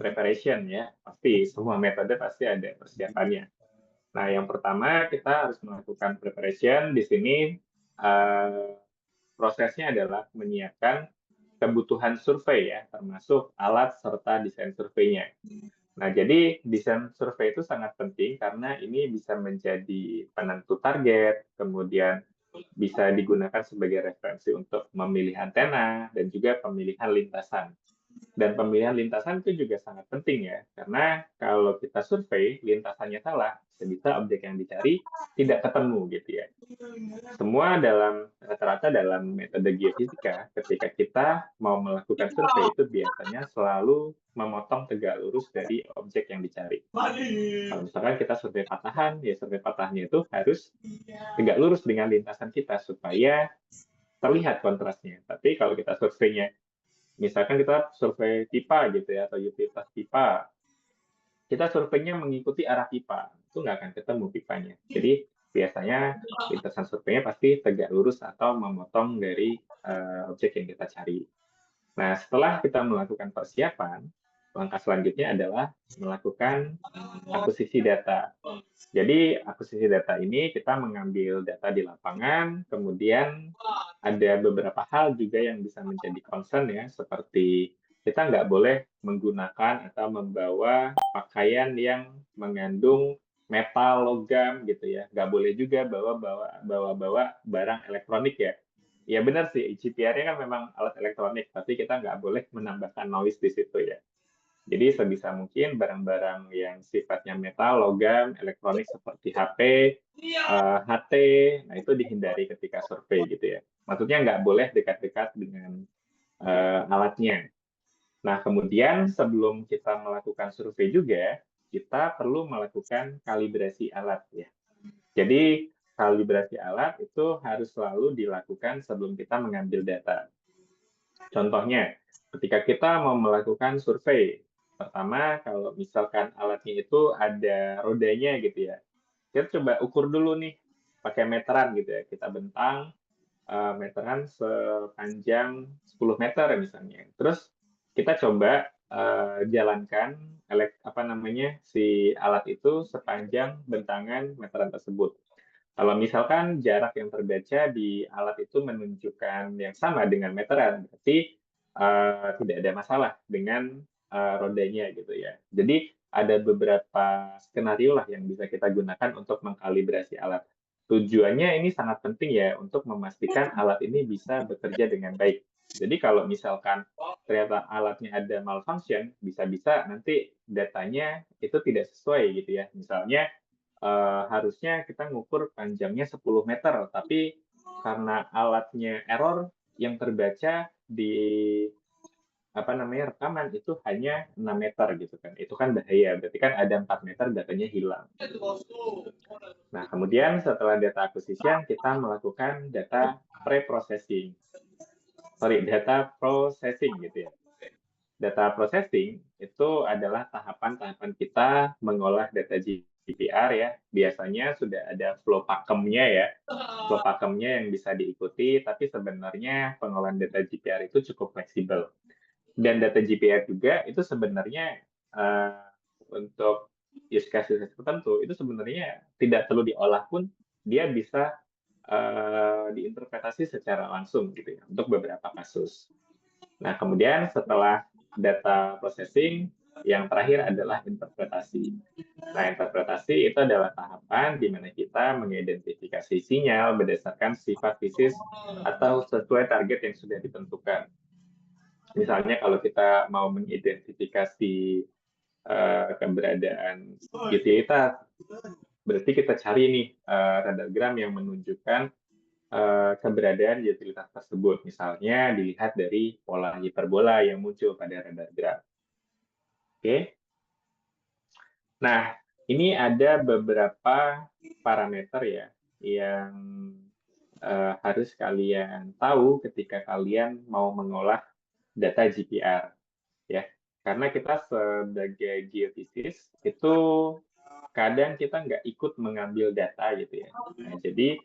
preparation ya. Pasti semua metode pasti ada persiapannya. Nah, yang pertama kita harus melakukan preparation. Di sini prosesnya adalah menyiapkan kebutuhan survei ya, termasuk alat serta desain surveinya. Nah, jadi desain survei itu sangat penting karena ini bisa menjadi penentu target, kemudian bisa digunakan sebagai referensi untuk memilih antena dan juga pemilihan lintasan. Dan pemilihan lintasan itu juga sangat penting ya, karena kalau kita survei, lintasannya salah, bisa objek yang dicari tidak ketemu gitu ya. Semua rata-rata dalam metode geofisika, ketika kita mau melakukan survei itu biasanya selalu memotong tegak lurus dari objek yang dicari. Kalau misalkan kita survei patahan, ya survei patahnya itu harus tegak lurus dengan lintasan kita supaya terlihat kontrasnya. Tapi kalau kita surveinya, misalkan kita survei pipa gitu ya, atau utilitas pipa, kita surveinya mengikuti arah pipa, itu nggak akan ketemu pipanya. Jadi biasanya lintasan surveinya pasti tegak lurus atau memotong dari objek yang kita cari. Nah, setelah kita melakukan persiapan, langkah selanjutnya adalah melakukan akuisisi data. Jadi, akuisisi data ini kita mengambil data di lapangan, kemudian ada beberapa hal juga yang bisa menjadi concern ya, seperti kita nggak boleh menggunakan atau membawa pakaian yang mengandung metal, logam gitu ya. Nggak boleh juga bawa barang elektronik ya. Ya benar sih, GPR-nya kan memang alat elektronik, tapi kita nggak boleh menambahkan noise di situ ya. Jadi sebisa mungkin barang-barang yang sifatnya metal, logam, elektronik seperti HP, HT, nah itu dihindari ketika survei gitu ya. Maksudnya nggak boleh dekat-dekat dengan alatnya. Nah, kemudian sebelum kita melakukan survei juga, kita perlu melakukan kalibrasi alat ya. Jadi kalibrasi alat itu harus selalu dilakukan sebelum kita mengambil data. Contohnya, ketika kita mau melakukan survei, pertama kalau misalkan alatnya itu ada rodanya gitu ya, kita coba ukur dulu nih pakai meteran gitu ya, kita bentang meteran sepanjang 10 meter misalnya. Terus kita coba jalankan si alat itu sepanjang bentangan meteran tersebut. Kalau misalkan jarak yang terbaca di alat itu menunjukkan yang sama dengan meteran, berarti tidak ada masalah dengan rodanya gitu ya. Jadi ada beberapa skenario lah yang bisa kita gunakan untuk mengkalibrasi alat. Tujuannya ini sangat penting ya untuk memastikan alat ini bisa bekerja dengan baik. Jadi kalau misalkan ternyata alatnya ada malfunction, bisa-bisa nanti datanya itu tidak sesuai gitu ya. Misalnya harusnya kita ngukur panjangnya 10 meter, tapi karena alatnya error, yang terbaca di rekaman itu hanya 6 meter gitu kan. Itu kan bahaya, berarti kan ada 4 meter datanya hilang. Nah, kemudian setelah data acquisition, kita melakukan data pre-processing. Data processing gitu ya. Data processing itu adalah tahapan-tahapan kita mengolah data GDPR ya. Biasanya sudah ada flow pakemnya ya. Flow pakemnya yang bisa diikuti, tapi sebenarnya pengolahan data GDPR itu cukup fleksibel. Dan data GDPR juga itu sebenarnya untuk use case tertentu itu sebenarnya tidak perlu diolah pun dia bisa diinterpretasi secara langsung gitu ya untuk beberapa kasus. Nah, kemudian setelah data processing, yang terakhir adalah interpretasi. Nah, interpretasi itu adalah tahapan di mana kita mengidentifikasi sinyal berdasarkan sifat fisik atau sesuai target yang sudah ditentukan. Misalnya kalau kita mau mengidentifikasi keberadaan utilitas, berarti kita cari nih radargram yang menunjukkan keberadaan utilitas tersebut. Misalnya dilihat dari pola hiperbola yang muncul pada radargram. Oke. Nah, ini ada beberapa parameter ya yang harus kalian tahu ketika kalian mau mengolah data GPR ya. Karena kita sebagai geofisis itu kadang kita nggak ikut mengambil data gitu ya. Nah, jadi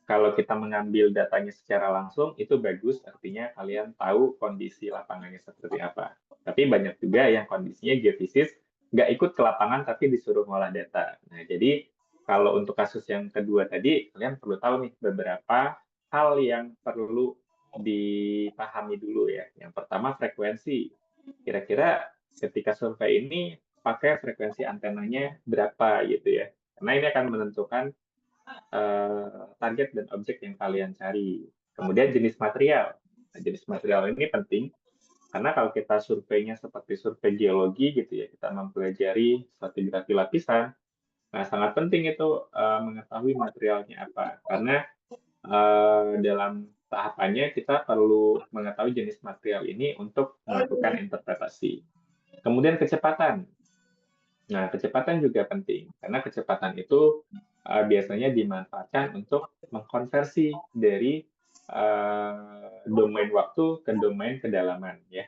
kalau kita mengambil datanya secara langsung, itu bagus, artinya kalian tahu kondisi lapangannya seperti apa. Tapi banyak juga yang kondisinya geofisis, nggak ikut ke lapangan, tapi disuruh ngolah data. Nah, jadi kalau untuk kasus yang kedua tadi, kalian perlu tahu nih beberapa hal yang perlu dipahami dulu ya. Yang pertama, frekuensi. Kira-kira ketika survei ini, pakai frekuensi antenanya berapa gitu ya. Karena ini akan menentukan target dan objek yang kalian cari. Kemudian jenis material. Nah, jenis material ini penting karena kalau kita surveinya seperti survei geologi gitu ya, kita mempelajari stratigrafi lapisan. Nah, sangat penting itu mengetahui materialnya apa. Karena dalam tahapannya kita perlu mengetahui jenis material ini untuk melakukan interpretasi. Kemudian kecepatan. Nah, kecepatan juga penting karena kecepatan itu biasanya dimanfaatkan untuk mengkonversi dari domain waktu ke domain kedalaman ya.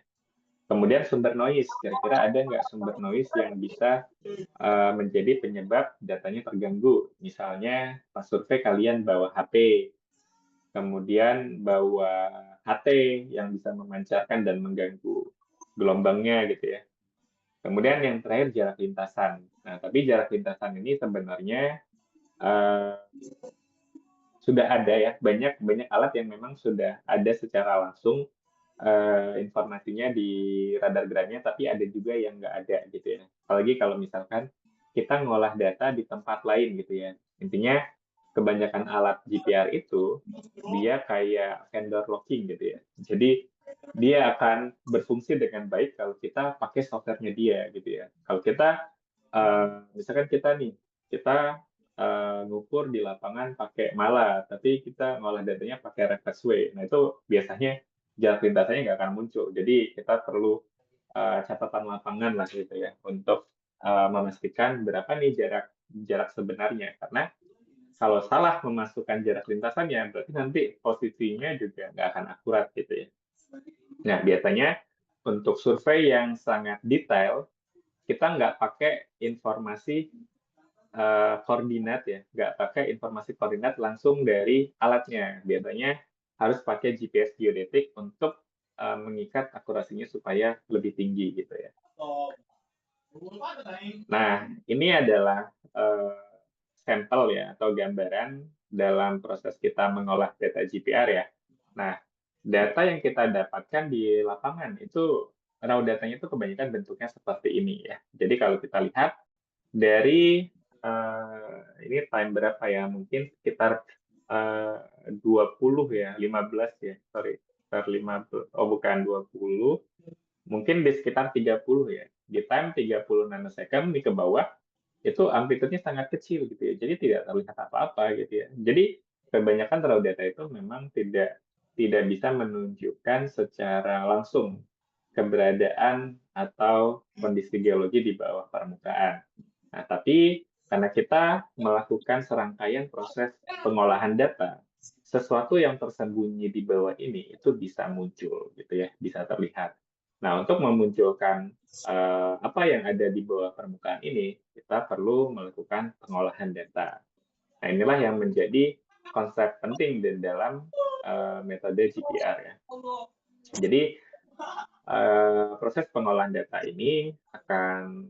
Kemudian sumber noise, kira-kira ada nggak sumber noise yang bisa menjadi penyebab datanya terganggu? Misalnya pas survei kalian bawa HP, kemudian bawa HT yang bisa memancarkan dan mengganggu gelombangnya gitu ya. Kemudian yang terakhir jarak lintasan. Nah, tapi jarak lintasan ini sebenarnya sudah ada ya, banyak alat yang memang sudah ada secara langsung informasinya di radar geraknya, tapi ada juga yang nggak ada gitu ya. Apalagi kalau misalkan kita ngolah data di tempat lain gitu ya. Intinya kebanyakan alat GPR itu dia kayak vendor locking gitu ya. Jadi dia akan berfungsi dengan baik kalau kita pakai softwarenya dia gitu ya. Kalau kita misalkan kita ngukur di lapangan pakai Mala, tapi kita ngolah datanya pakai Reflexway. Nah itu biasanya jarak lintasannya nggak akan muncul. Jadi kita perlu catatan lapangan lah gitu ya untuk memastikan berapa nih jarak sebenarnya. Karena kalau salah memasukkan jarak lintasannya, berarti nanti posisinya juga nggak akan akurat gitu ya. Nah biasanya untuk survei yang sangat detail, kita nggak pakai informasi koordinat ya, nggak pakai informasi koordinat langsung dari alatnya. Biasanya harus pakai GPS geodetik untuk mengikat akurasinya supaya lebih tinggi gitu ya. Nah, ini adalah sampel ya atau gambaran dalam proses kita mengolah data GPR ya. Nah, data yang kita dapatkan di lapangan itu raw datanya itu kebanyakan bentuknya seperti ini ya. Jadi kalau kita lihat dari ini time berapa ya? Mungkin sekitar 20 ya, 15 ya. Sorry, sekitar 15. Oh, bukan 20. Mungkin di sekitar 30 ya. Di time 30 nanosecond di ke bawah itu amplitude-nya sangat kecil gitu ya. Jadi tidak terlihat apa-apa gitu ya. Jadi kebanyakan raw data itu memang tidak bisa menunjukkan secara langsung keberadaan atau kondisi geologi di bawah permukaan. Nah, tapi karena kita melakukan serangkaian proses pengolahan data, sesuatu yang tersembunyi di bawah ini itu bisa muncul, gitu ya, bisa terlihat. Nah, untuk memunculkan apa yang ada di bawah permukaan ini, kita perlu melakukan pengolahan data. Nah, inilah yang menjadi konsep penting di dalam metode GPR ya. Jadi proses pengolahan data ini akan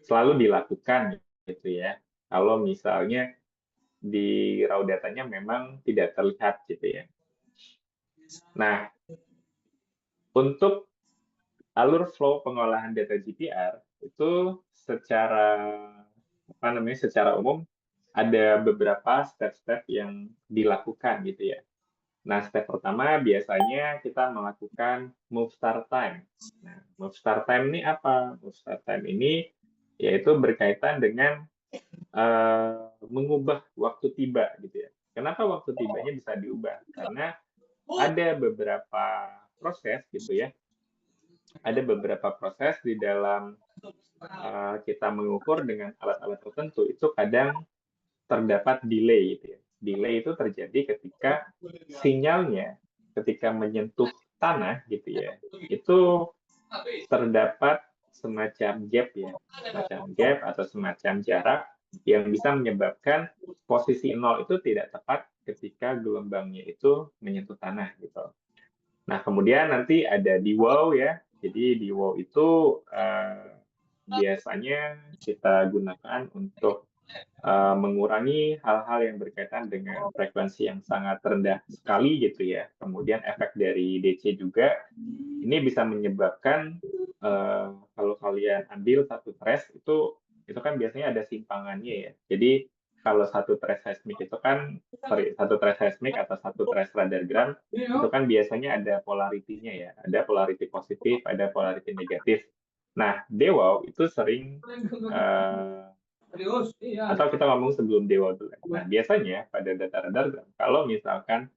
selalu dilakukan gitu ya. Kalau misalnya di raw datanya memang tidak terlihat gitu ya. Nah, untuk alur flow pengolahan data GPR itu secara umum ada beberapa step-step yang dilakukan gitu ya. Nah, step pertama biasanya kita melakukan move start time. Nah, move start time ini apa? Move start time ini yaitu berkaitan dengan mengubah waktu tiba gitu ya. Kenapa waktu tibanya bisa diubah? Karena ada beberapa proses gitu ya. Ada beberapa proses di dalam kita mengukur dengan alat-alat tertentu itu kadang terdapat delay gitu ya. Delay itu terjadi ketika sinyalnya ketika menyentuh tanah gitu ya, itu terdapat semacam gap ya, semacam gap atau semacam jarak yang bisa menyebabkan posisi nol itu tidak tepat ketika gelombangnya itu menyentuh tanah gitu. Nah, kemudian nanti ada DWOW ya. Jadi DWOW itu biasanya kita gunakan untuk mengurangi hal-hal yang berkaitan dengan frekuensi yang sangat rendah sekali gitu ya. Kemudian efek dari DC juga ini bisa menyebabkan kalau kalian ambil satu trace itu kan biasanya ada simpangannya ya. Jadi kalau satu trace seismik itu kan satu trace seismik atau satu trace radiogram itu kan biasanya ada polaritinya ya. Ada polarity positif, ada polarity negatif. Nah, DWOW itu sering atau kita ngomong sebelum DWOW dulu. Nah, biasanya pada data radar kalau misalkan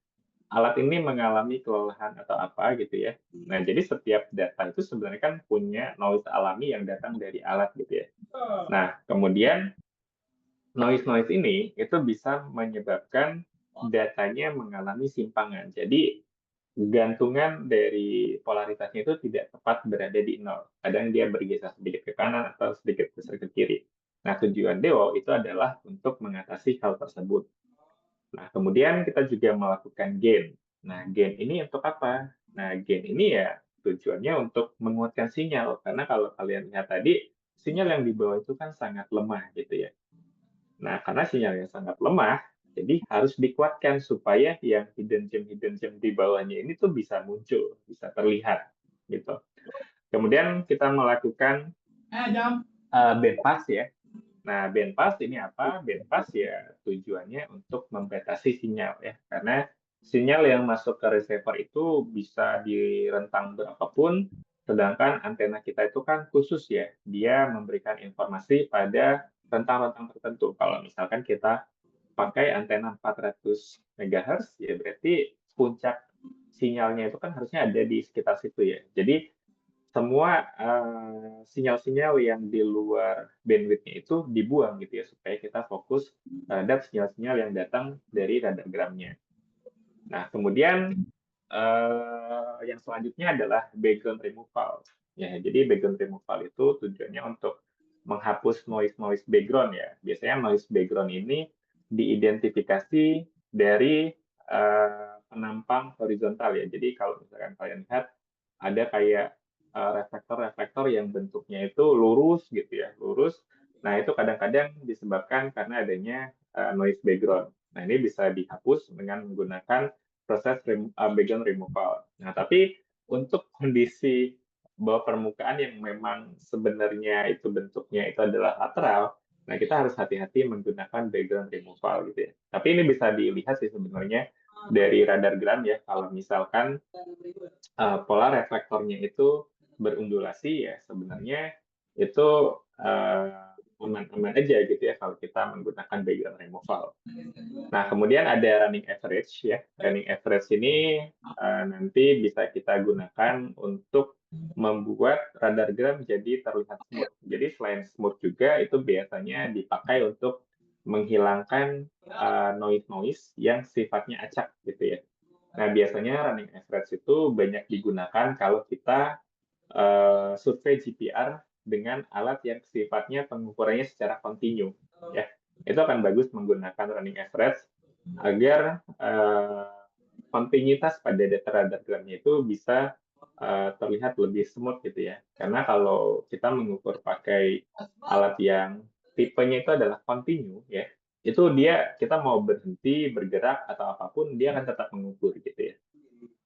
alat ini mengalami kelelahan atau apa gitu ya. Nah, jadi setiap data itu sebenarnya kan punya noise alami yang datang dari alat gitu ya. Nah, kemudian noise ini itu bisa menyebabkan datanya mengalami simpangan. Jadi gantungan dari polaritasnya itu tidak tepat berada di nol. Kadang dia bergeser sedikit ke kanan atau sedikit geser ke kiri. Nah, tujuan DEO itu adalah untuk mengatasi hal tersebut. Nah, kemudian kita juga melakukan gain. Nah, gain ini untuk apa? Nah, gain ini ya tujuannya untuk menguatkan sinyal. Karena kalau kalian lihat tadi, sinyal yang di bawah itu kan sangat lemah gitu ya. Nah, karena sinyalnya sangat lemah, jadi harus dikuatkan supaya yang hidden gem di bawahnya ini tuh bisa muncul, bisa terlihat gitu. Kemudian kita melakukan band pass ya. Nah, band pass ini apa? Band pass ya tujuannya untuk membatasi sinyal ya, karena sinyal yang masuk ke receiver itu bisa di rentang berapapun, sedangkan antena kita itu kan khusus ya, dia memberikan informasi pada rentang-rentang tertentu. Kalau misalkan kita pakai antena 400 MHz, ya berarti puncak sinyalnya itu kan harusnya ada di sekitar situ ya. Jadi semua sinyal-sinyal yang di luar bandwidth-nya itu dibuang gitu ya, supaya kita fokus terhadap sinyal-sinyal yang datang dari radargramnya. Nah, kemudian yang selanjutnya adalah background removal. Ya, jadi background removal itu tujuannya untuk menghapus noise background ya. Biasanya noise background ini diidentifikasi dari penampang horizontal ya. Jadi kalau misalkan kalian lihat ada kayak reflektor-reflektor yang bentuknya itu lurus gitu ya, lurus. Nah, itu kadang-kadang disebabkan karena adanya noise background. Nah, ini bisa dihapus dengan menggunakan proses background removal. Nah, tapi untuk kondisi bawah permukaan yang memang sebenarnya itu bentuknya itu adalah lateral, nah kita harus hati-hati menggunakan background removal gitu ya. Tapi ini bisa dilihat sih sebenarnya dari radargram ya, kalau misalkan pola reflektornya itu berundulasi ya sebenarnya itu aman-aman aja gitu ya kalau kita menggunakan background removal. Nah, kemudian ada running average ya. Running average ini nanti bisa kita gunakan untuk membuat radargram jadi terlihat smooth. Jadi selain smooth juga itu biasanya dipakai untuk menghilangkan noise-noise yang sifatnya acak gitu ya. Nah, biasanya running average itu banyak digunakan kalau kita survei GPR dengan alat yang sifatnya pengukurannya secara kontinu. Ya, itu akan bagus menggunakan running average agar kontinuitas pada data radargramnya itu bisa terlihat lebih smooth gitu ya. Karena kalau kita mengukur pakai alat yang tipenya itu adalah kontinu ya, itu dia kita mau berhenti bergerak atau apapun dia akan tetap mengukur gitu ya.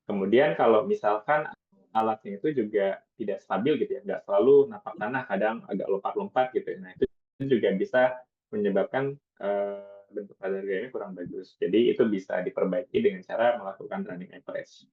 Kemudian kalau misalkan alatnya itu juga tidak stabil gitu ya, nggak selalu napak tanah, kadang agak lompat-lompat gitu ya. Nah, itu juga bisa menyebabkan bentuk radargramnya kurang bagus. Jadi itu bisa diperbaiki dengan cara melakukan running average.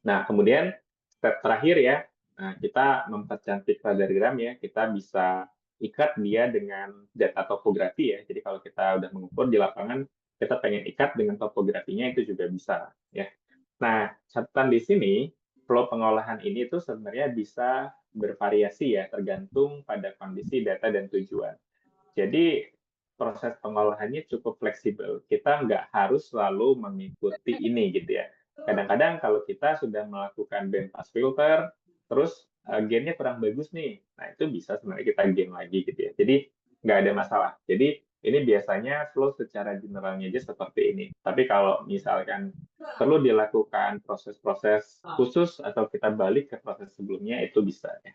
Nah, kemudian step terakhir ya, nah, kita mempercantik radargram ya, kita bisa ikat dia dengan data topografi ya. Jadi kalau kita udah mengukur di lapangan, kita pengen ikat dengan topografinya itu juga bisa ya. Nah, catatan di sini, flow pengolahan ini tuh sebenarnya bisa bervariasi ya, tergantung pada kondisi data dan tujuan. Jadi, proses pengolahannya cukup fleksibel. Kita nggak harus selalu mengikuti ini gitu ya. Kadang-kadang kalau kita sudah melakukan band pass filter, terus gain-nya kurang bagus nih, nah itu bisa sebenarnya kita gain lagi gitu ya. Jadi, nggak ada masalah. Jadi, ini biasanya flow secara generalnya aja seperti ini. Tapi kalau misalkan perlu dilakukan proses-proses khusus atau kita balik ke proses sebelumnya, itu bisa ya.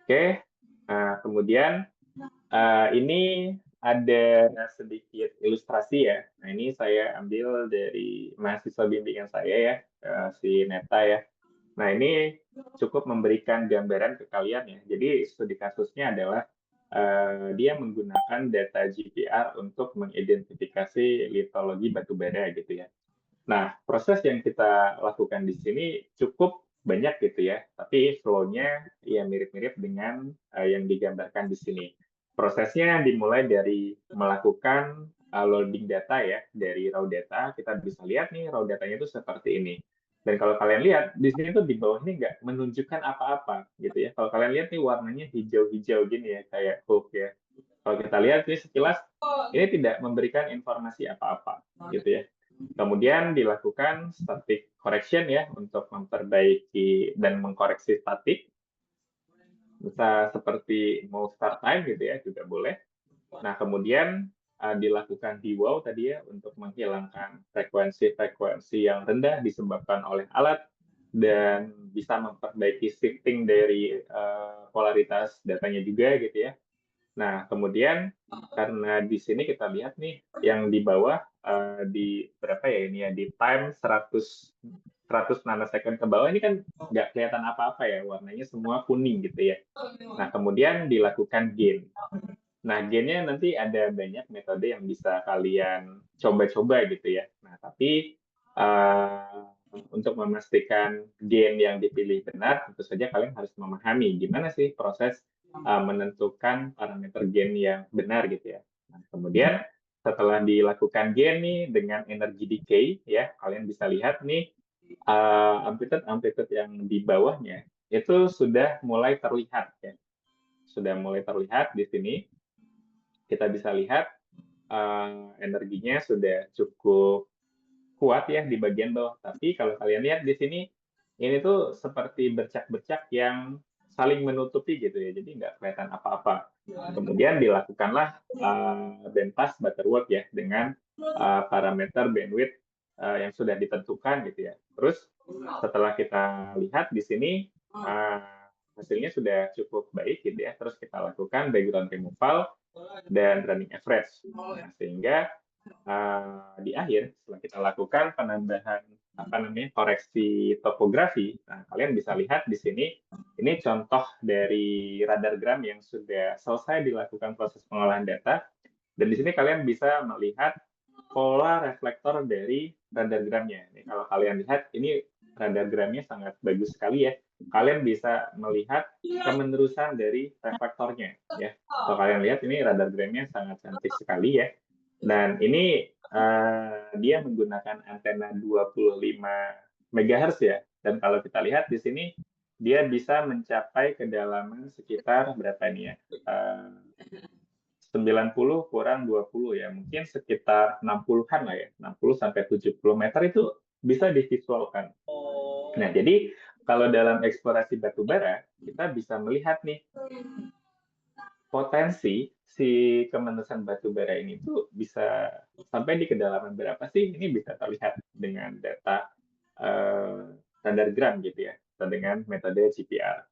Oke, nah, kemudian ini ada sedikit ilustrasi ya. Nah, ini saya ambil dari mahasiswa bimbingan saya ya, si Neta ya. Nah, ini cukup memberikan gambaran ke kalian ya. Jadi studi kasusnya adalah dia menggunakan data GPR untuk mengidentifikasi litologi batubara gitu ya. Nah, proses yang kita lakukan di sini cukup banyak gitu ya, tapi flow-nya ya mirip-mirip dengan yang digambarkan di sini. Prosesnya dimulai dari melakukan loading data ya, dari raw data, kita bisa lihat nih raw datanya itu seperti ini. Dan kalau kalian lihat, di sini tuh di bawah ini nggak menunjukkan apa-apa gitu ya. Kalau kalian lihat nih warnanya hijau-hijau gini ya, kayak hook ya. Kalau kita lihat ini sekilas, ini tidak memberikan informasi apa-apa gitu ya. Kemudian dilakukan static correction ya untuk memperbaiki dan mengkoreksi statik. Bisa seperti mau start time gitu ya juga boleh. Nah, kemudian dilakukan dewow tadi ya untuk menghilangkan frekuensi-frekuensi yang rendah disebabkan oleh alat dan bisa memperbaiki shifting dari polaritas datanya juga gitu ya. Nah, kemudian karena di sini kita lihat nih yang di bawah di berapa ya ini ya di time 100 nanosecond ke bawah ini kan nggak kelihatan apa-apa ya, warnanya semua kuning gitu ya. Nah, kemudian dilakukan gain. Nah, gainnya nanti ada banyak metode yang bisa kalian coba-coba gitu ya. Nah, tapi untuk memastikan gain yang dipilih benar, tentu saja kalian harus memahami gimana sih proses menentukan parameter gain yang benar gitu ya. Nah, kemudian setelah dilakukan gain nih dengan energy decay ya, kalian bisa lihat nih amplitude yang di bawahnya itu sudah mulai terlihat ya. Sudah mulai terlihat di sini. Kita bisa lihat energinya sudah cukup kuat ya di bagian bawah. Tapi kalau kalian lihat di sini, ini tuh seperti bercak-bercak yang saling menutupi gitu ya, jadi nggak kelihatan apa-apa. Kemudian dilakukanlah bandpass butterwork ya dengan parameter bandwidth yang sudah ditentukan gitu ya. Terus setelah kita lihat di sini hasilnya sudah cukup baik gitu ya. Terus kita lakukan background removal dan running average. Nah, sehingga di akhir setelah kita lakukan penambahan koreksi topografi, nah kalian bisa lihat di sini ini contoh dari radargram yang sudah selesai dilakukan proses pengolahan data dan di sini kalian bisa melihat pola reflektor dari radargramnya. Ini kalau kalian lihat ini radargramnya sangat bagus sekali ya. Kalian bisa melihat kemenerusan dari reflektornya ya. Kalau kalian lihat ini radargramnya sangat cantik sekali ya. Dan ini dia menggunakan antena 25 MHz ya. Dan kalau kita lihat di sini, dia bisa mencapai kedalaman sekitar berapa ini ya? 90 kurang 20 ya. Mungkin sekitar 60-an lah ya. 60 sampai 70 meter itu bisa divisualkan. Nah, jadi kalau dalam eksplorasi batu bara, kita bisa melihat nih potensi si kemenerusan batu bara ini tuh bisa sampai di kedalaman berapa sih? Ini bisa terlihat dengan data radargram gitu ya, atau dengan metode GPR.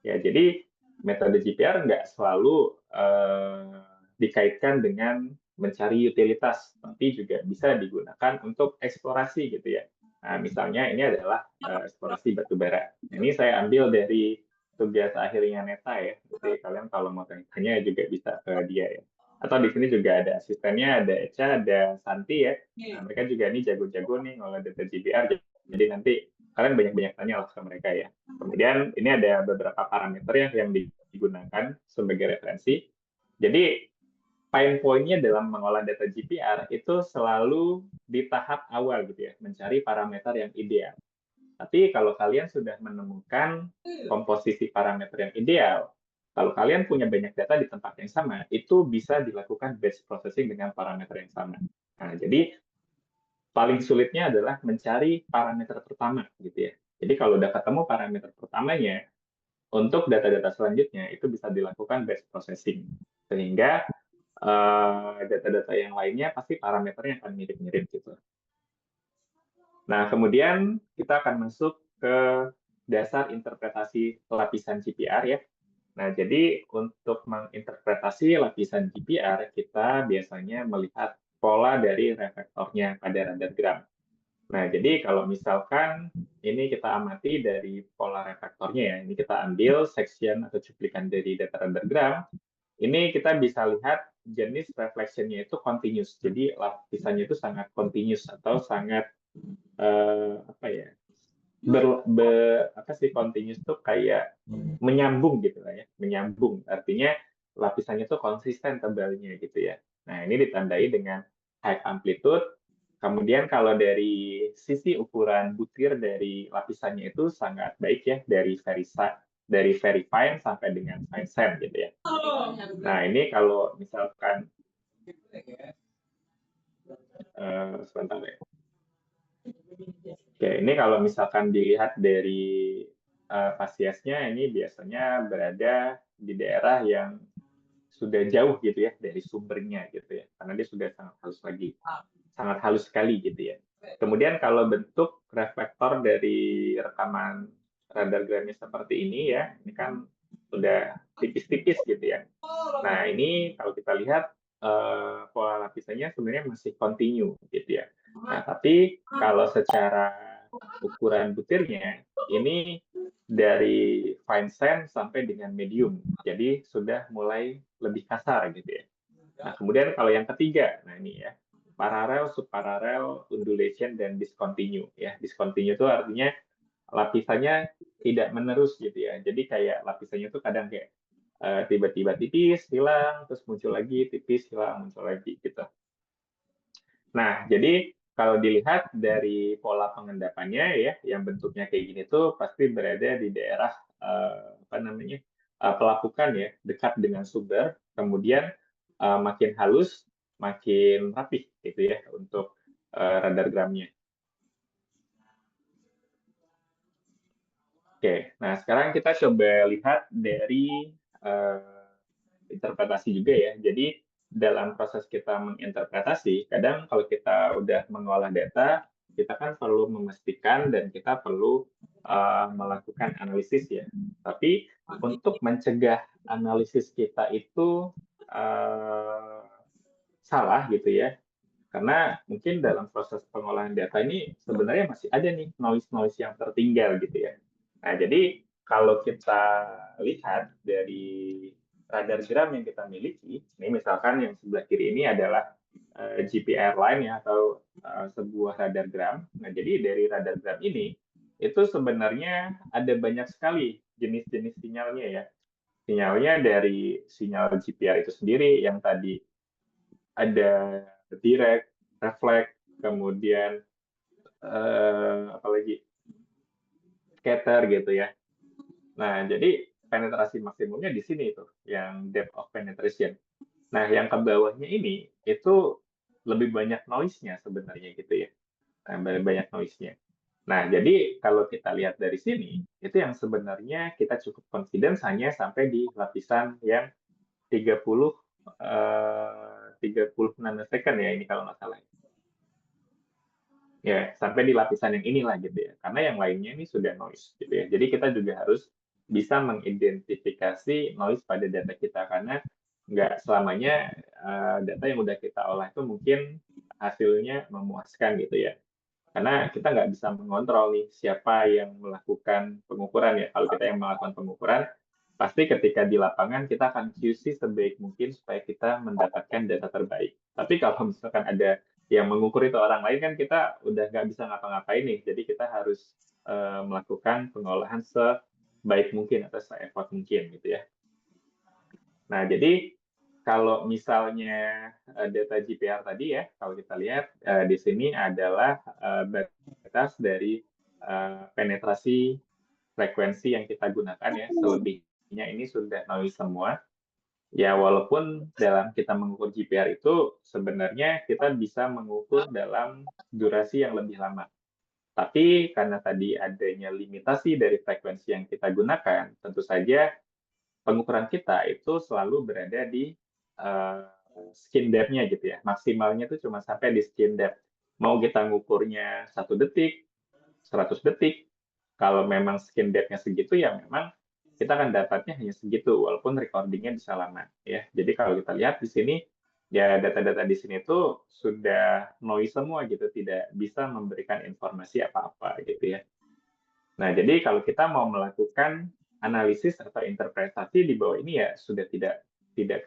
Ya, jadi metode GPR nggak selalu dikaitkan dengan mencari utilitas, tapi juga bisa digunakan untuk eksplorasi gitu ya. Nah, misalnya ini adalah eksplorasi batu bara. Ini saya ambil dari tugas akhirnya Neta ya. Jadi kalian kalau mau tanya juga bisa ke dia ya. Atau di sini juga ada asistennya, ada Echa, ada Santi ya. Nah, mereka juga ini jago-jago nih ngolah data GPR. Jadi nanti kalian banyak-banyak tanya lah ke mereka ya. Kemudian ini ada beberapa parameter yang digunakan sebagai referensi. Jadi pain point-nya dalam mengolah data GPR itu selalu di tahap awal gitu ya, mencari parameter yang ideal. Tapi kalau kalian sudah menemukan komposisi parameter yang ideal, kalau kalian punya banyak data di tempat yang sama, itu bisa dilakukan batch processing dengan parameter yang sama. Nah, jadi paling sulitnya adalah mencari parameter pertama gitu ya. Jadi kalau udah ketemu parameter pertamanya, untuk data-data selanjutnya itu bisa dilakukan batch processing. Sehingga data-data yang lainnya pasti parameternya akan mirip-mirip gitu. Nah, kemudian kita akan masuk ke dasar interpretasi lapisan GPR ya. Nah, jadi untuk menginterpretasi lapisan GPR, kita biasanya melihat pola dari reflektornya pada radargram. Nah, jadi kalau misalkan ini kita amati dari pola reflektornya ya, ini kita ambil section atau cuplikan dari data radargram, ini kita bisa lihat jenis reflectionnya itu continuous. Jadi lapisannya itu sangat continuous atau sangat apa ya? Apa sih continuous tuh kayak menyambung gitu lah ya, menyambung. Artinya lapisannya tuh konsisten tebalnya gitu ya. Nah, ini ditandai dengan high amplitude. Kemudian kalau dari sisi ukuran butir dari lapisannya itu sangat baik ya, dari very fine sampai dengan fine sand gitu ya. Nah, ini kalau misalkan sebentar ya. Oke, ini kalau misalkan dilihat dari fasiesnya, ini biasanya berada di daerah yang sudah jauh gitu ya dari sumbernya gitu ya, karena dia sudah sangat halus sekali gitu ya. Kemudian kalau bentuk reflektor dari rekaman radar gramnya seperti ini ya, ini kan sudah tipis-tipis gitu ya. Nah ini kalau kita lihat pola lapisannya sebenarnya masih kontinu gitu ya. Nah tapi kalau secara ukuran butirnya ini dari fine sand sampai dengan medium, jadi sudah mulai lebih kasar gitu ya. Nah kemudian kalau yang ketiga, nah ini ya paralel, subparalel, undulation dan discontinue ya. Discontinue itu artinya lapisannya tidak menerus gitu ya. Jadi kayak lapisannya itu kadang kayak tiba-tiba tipis, hilang, terus muncul lagi, tipis, hilang, muncul lagi gitu. Nah, jadi kalau dilihat dari pola pengendapannya ya, yang bentuknya kayak gini tuh pasti berada di daerah apa namanya pelapukan ya, dekat dengan sumber, kemudian makin halus, makin rapih gitu ya untuk radar gramnya. Oke, nah sekarang kita coba lihat dari interpretasi juga ya. Jadi dalam proses kita menginterpretasi, kadang kalau kita udah mengolah data, kita kan perlu memastikan dan kita perlu melakukan analisis ya. Tapi untuk mencegah analisis kita itu salah gitu ya, karena mungkin dalam proses pengolahan data ini sebenarnya masih ada nih noise-noise yang tertinggal gitu ya. Nah, jadi kalau kita lihat dari radar gram yang kita miliki, ini misalkan yang sebelah kiri ini adalah GPR line ya atau sebuah radar gram. Nah, jadi dari radar gram ini itu sebenarnya ada banyak sekali jenis-jenis sinyalnya ya. Sinyalnya dari sinyal GPR itu sendiri yang tadi ada direct, reflect, kemudian apalagi scatter gitu ya. Nah, jadi penetrasi maksimumnya di sini itu, yang depth of penetration. Nah, yang ke bawahnya ini itu lebih banyak noise-nya sebenarnya gitu ya. Lebih banyak noise-nya. Nah, jadi kalau kita lihat dari sini, itu yang sebenarnya kita cukup confidence hanya sampai di lapisan yang 30 nanosecond ya ini kalau nggak salah. Ya, sampai di lapisan yang inilah gitu ya. Karena yang lainnya ini sudah noise gitu ya. Jadi kita juga harus bisa mengidentifikasi noise pada data kita karena nggak selamanya data yang udah kita olah itu mungkin hasilnya memuaskan gitu ya. Karena kita nggak bisa mengontrol nih siapa yang melakukan pengukuran ya. Kalau kita yang melakukan pengukuran, pasti ketika di lapangan kita akan QC sebaik mungkin supaya kita mendapatkan data terbaik. Tapi kalau misalkan ada yang mengukur itu orang lain kan kita udah nggak bisa ngapa-ngapain nih. Jadi kita harus melakukan pengolahan sebaik mungkin atau se-effort mungkin gitu ya. Nah, jadi kalau misalnya data GPR tadi ya, kalau kita lihat di sini adalah batas dari penetrasi frekuensi yang kita gunakan ya. Selebihnya ini sudah noise semua. Ya, walaupun dalam kita mengukur GPR itu sebenarnya kita bisa mengukur dalam durasi yang lebih lama. Tapi karena tadi adanya limitasi dari frekuensi yang kita gunakan, tentu saja pengukuran kita itu selalu berada di skin depth-nya gitu ya. Maksimalnya itu cuma sampai di skin depth. Mau kita ngukurnya 1 detik, 100 detik, kalau memang skin depth-nya segitu ya memang kita akan dapatnya hanya segitu walaupun recordingnya bisa lama ya. Jadi kalau kita lihat di sini ya data-data di sini tuh sudah noise semua gitu, tidak bisa memberikan informasi apa-apa gitu ya. Nah, jadi kalau kita mau melakukan analisis atau interpretasi di bawah ini ya sudah tidak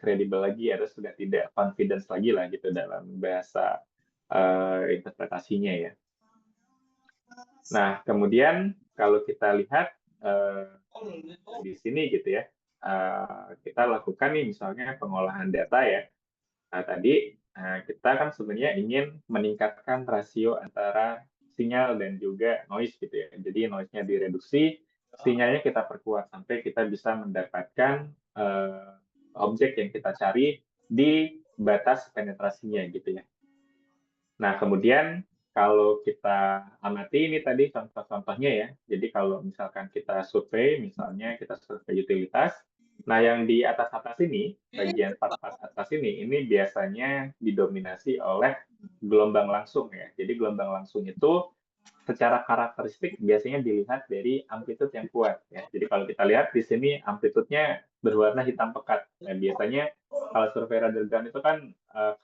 kredibel lagi atau sudah tidak confidence lagi lah gitu dalam bahasa interpretasinya ya. Nah, kemudian kalau kita lihat di sini gitu ya, kita lakukan nih misalnya pengolahan data ya. Nah, tadi kita kan sebenarnya ingin meningkatkan rasio antara sinyal dan juga noise gitu ya. Jadi noise-nya direduksi, sinyalnya kita perkuat sampai kita bisa mendapatkan objek yang kita cari di batas penetrasinya gitu ya. Nah, kemudian kalau kita amati ini tadi contoh-contohnya ya. Jadi kalau misalkan kita survei, misalnya kita survei utilitas, nah yang di atas-atas ini, bagian part-part atas ini biasanya didominasi oleh gelombang langsung ya. Jadi gelombang langsung itu secara karakteristik biasanya dilihat dari amplitude yang kuat ya. Jadi kalau kita lihat di sini amplitudenya berwarna hitam pekat. Nah, biasanya kalau survei radar gun itu kan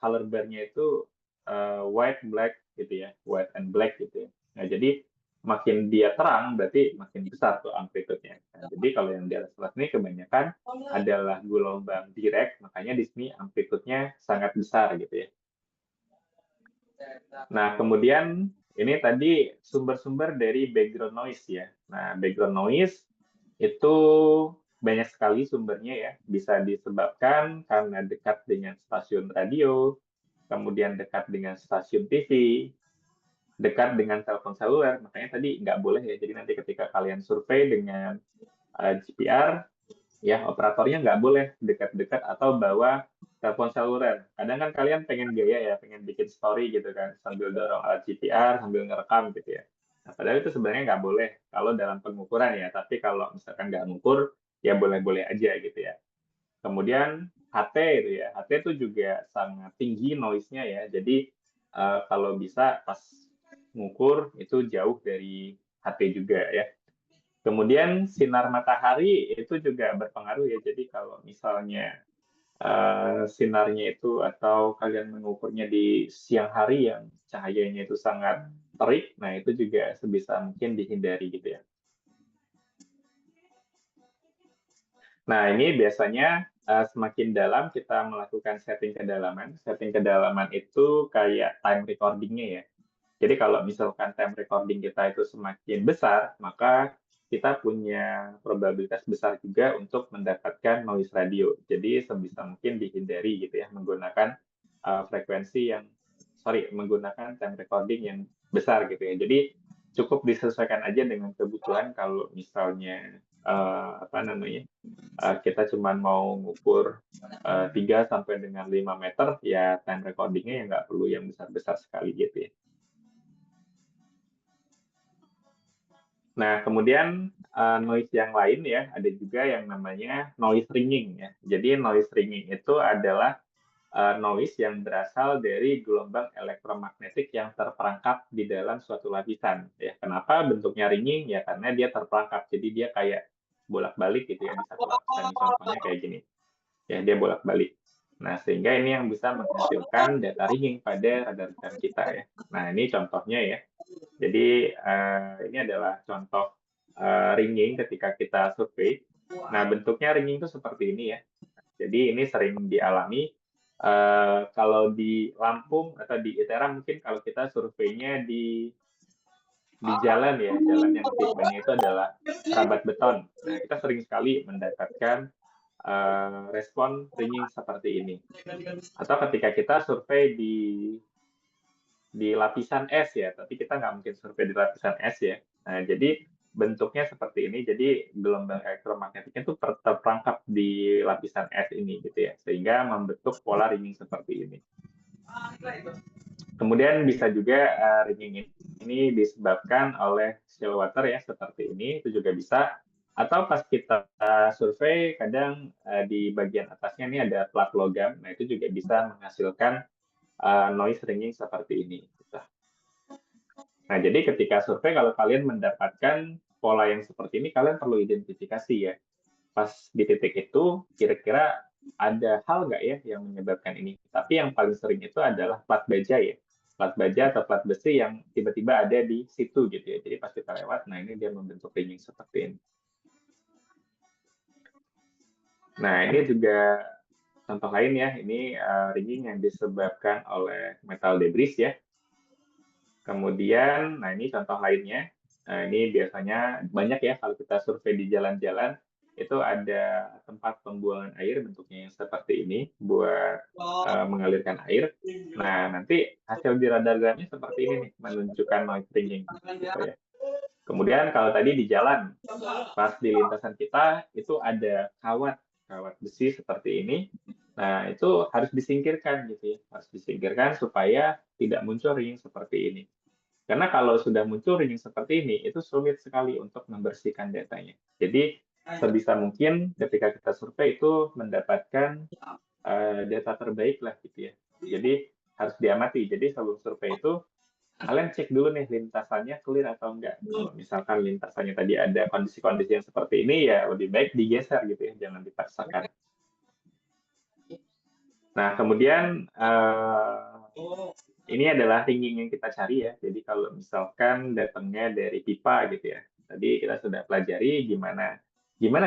color bar-nya itu white, black gitu ya, white and black gitu ya. Nah, jadi makin dia terang berarti makin besar tuh amplitudenya. Nah, jadi kalau yang di atas ini kebanyakan adalah gelombang direct, makanya di sini amplitudenya sangat besar gitu ya. Nah, kemudian ini tadi sumber-sumber dari background noise ya. Nah, background noise itu banyak sekali sumbernya ya. Bisa disebabkan karena dekat dengan stasiun radio, kemudian dekat dengan stasiun TV, dekat dengan telepon seluler. Makanya tadi nggak boleh ya. Jadi nanti ketika kalian survei dengan GPR, ya operatornya nggak boleh dekat-dekat atau bawa telepon seluler. Kadang kan kalian pengen gaya ya, pengen bikin story gitu kan, sambil dorong alat GPR, sambil ngerekam gitu ya. Nah, padahal itu sebenarnya nggak boleh kalau dalam pengukuran ya, tapi kalau misalkan nggak ngukur, ya boleh-boleh aja gitu ya. Kemudian HT itu ya, HT itu juga sangat tinggi noise-nya ya, jadi kalau bisa pas ngukur itu jauh dari HT juga ya. Kemudian sinar matahari itu juga berpengaruh ya. Jadi kalau misalnya sinarnya itu atau kalian mengukurnya di siang hari yang cahayanya itu sangat terik, nah itu juga sebisa mungkin dihindari gitu ya. Nah ini biasanya semakin dalam kita melakukan setting kedalaman. Setting kedalaman itu kayak time recordingnya ya. Jadi kalau misalkan time recording kita itu semakin besar, maka kita punya probabilitas besar juga untuk mendapatkan noise radio. Jadi sebisa mungkin dihindari gitu ya, menggunakan menggunakan time recording yang besar gitu ya. Jadi cukup disesuaikan aja dengan kebutuhan. Kalau misalnya kita cuma mau ngukur 3 sampai dengan 5 meter, ya time recordingnya ya nggak perlu yang besar-besar sekali gitu ya. Nah, kemudian noise yang lain ya, ada juga yang namanya noise ringing ya. Jadi noise ringing itu adalah noise yang berasal dari gelombang elektromagnetik yang terperangkap di dalam suatu lapisan. Ya, kenapa bentuknya ringing? Ya karena dia terperangkap. Jadi dia kayak bolak-balik gitu ya di satu lapisan. Contohnya kayak gini. Ya, dia bolak-balik. Nah, sehingga ini yang bisa menghasilkan data ringing pada radar gun kita ya. Nah, ini contohnya ya. Jadi ini adalah contoh ringing ketika kita survei. Nah, bentuknya ringing itu seperti ini ya. Jadi ini sering dialami kalau di Lampung atau di ITERA mungkin kalau kita surveinya di jalan ya, jalan yang tipenya itu adalah kerabat beton. Nah, kita sering sekali mendapatkan respon ringing seperti ini. Atau ketika kita survei di lapisan es ya, tapi kita nggak mungkin survei di lapisan es ya. Nah, jadi bentuknya seperti ini, jadi gelombang elektromagnetiknya itu terperangkap di lapisan es ini gitu ya, sehingga membentuk pola ringing seperti ini. Kemudian bisa juga ringing ini disebabkan oleh still water ya, seperti ini, itu juga bisa. Atau pas kita survei, kadang di bagian atasnya ini ada plat logam, nah itu juga bisa menghasilkan noise ringing seperti ini. Nah, jadi ketika survei, kalau kalian mendapatkan pola yang seperti ini, kalian perlu identifikasi ya. Pas di titik itu, kira-kira ada hal nggak ya yang menyebabkan ini? Tapi yang paling sering itu adalah plat baja ya. Plat baja atau plat besi yang tiba-tiba ada di situ gitu ya. Jadi pas kita lewat, nah ini dia membentuk ringing seperti ini. Nah, ini juga contoh lain ya. Ini ringing yang disebabkan oleh metal debris ya. Kemudian, nah ini contoh lainnya. Nah, ini biasanya banyak ya kalau kita survei di jalan-jalan, itu ada tempat pembuangan air bentuknya yang seperti ini buat mengalirkan air. Nah, nanti hasil di radar gunnya seperti ini nih, menunjukkan noise ringing. Gitu ya. Kemudian kalau tadi di jalan, pas di lintasan kita, itu ada kawat besi seperti ini. Nah, itu harus disingkirkan gitu ya. Harus disingkirkan supaya tidak muncul ringing seperti ini. Karena kalau sudah muncul ringing seperti ini, itu sulit sekali untuk membersihkan datanya. Jadi sebisa mungkin ketika kita survei itu mendapatkan data terbaik lah gitu ya. Jadi harus diamati. Jadi sebelum survei itu kalian cek dulu nih lintasannya clear atau enggak. Kalau misalkan lintasannya tadi ada kondisi-kondisi yang seperti ini, ya lebih baik digeser gitu ya, jangan dipaksakan. Nah, kemudian ini adalah ringing yang kita cari ya. Jadi kalau misalkan datangnya dari pipa gitu ya. Tadi kita sudah pelajari gimana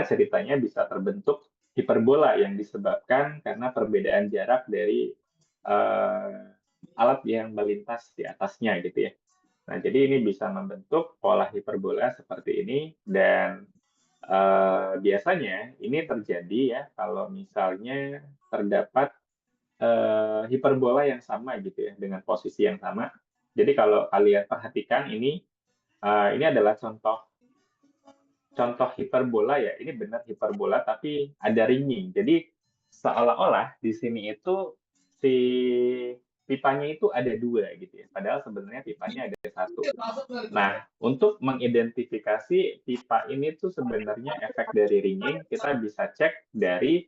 ceritanya bisa terbentuk hiperbola yang disebabkan karena perbedaan jarak dari alat yang melintas di atasnya gitu ya. Nah, jadi ini bisa membentuk pola hiperbola seperti ini dan biasanya ini terjadi ya kalau misalnya terdapat hiperbola yang sama gitu ya dengan posisi yang sama. Jadi kalau kalian perhatikan ini adalah contoh hiperbola ya. Ini benar hiperbola tapi ada ringing. Jadi seolah-olah di sini itu si pipanya itu ada dua gitu ya. Padahal sebenarnya pipanya ada satu. Nah, untuk mengidentifikasi pipa ini tuh sebenarnya efek dari ringing, kita bisa cek dari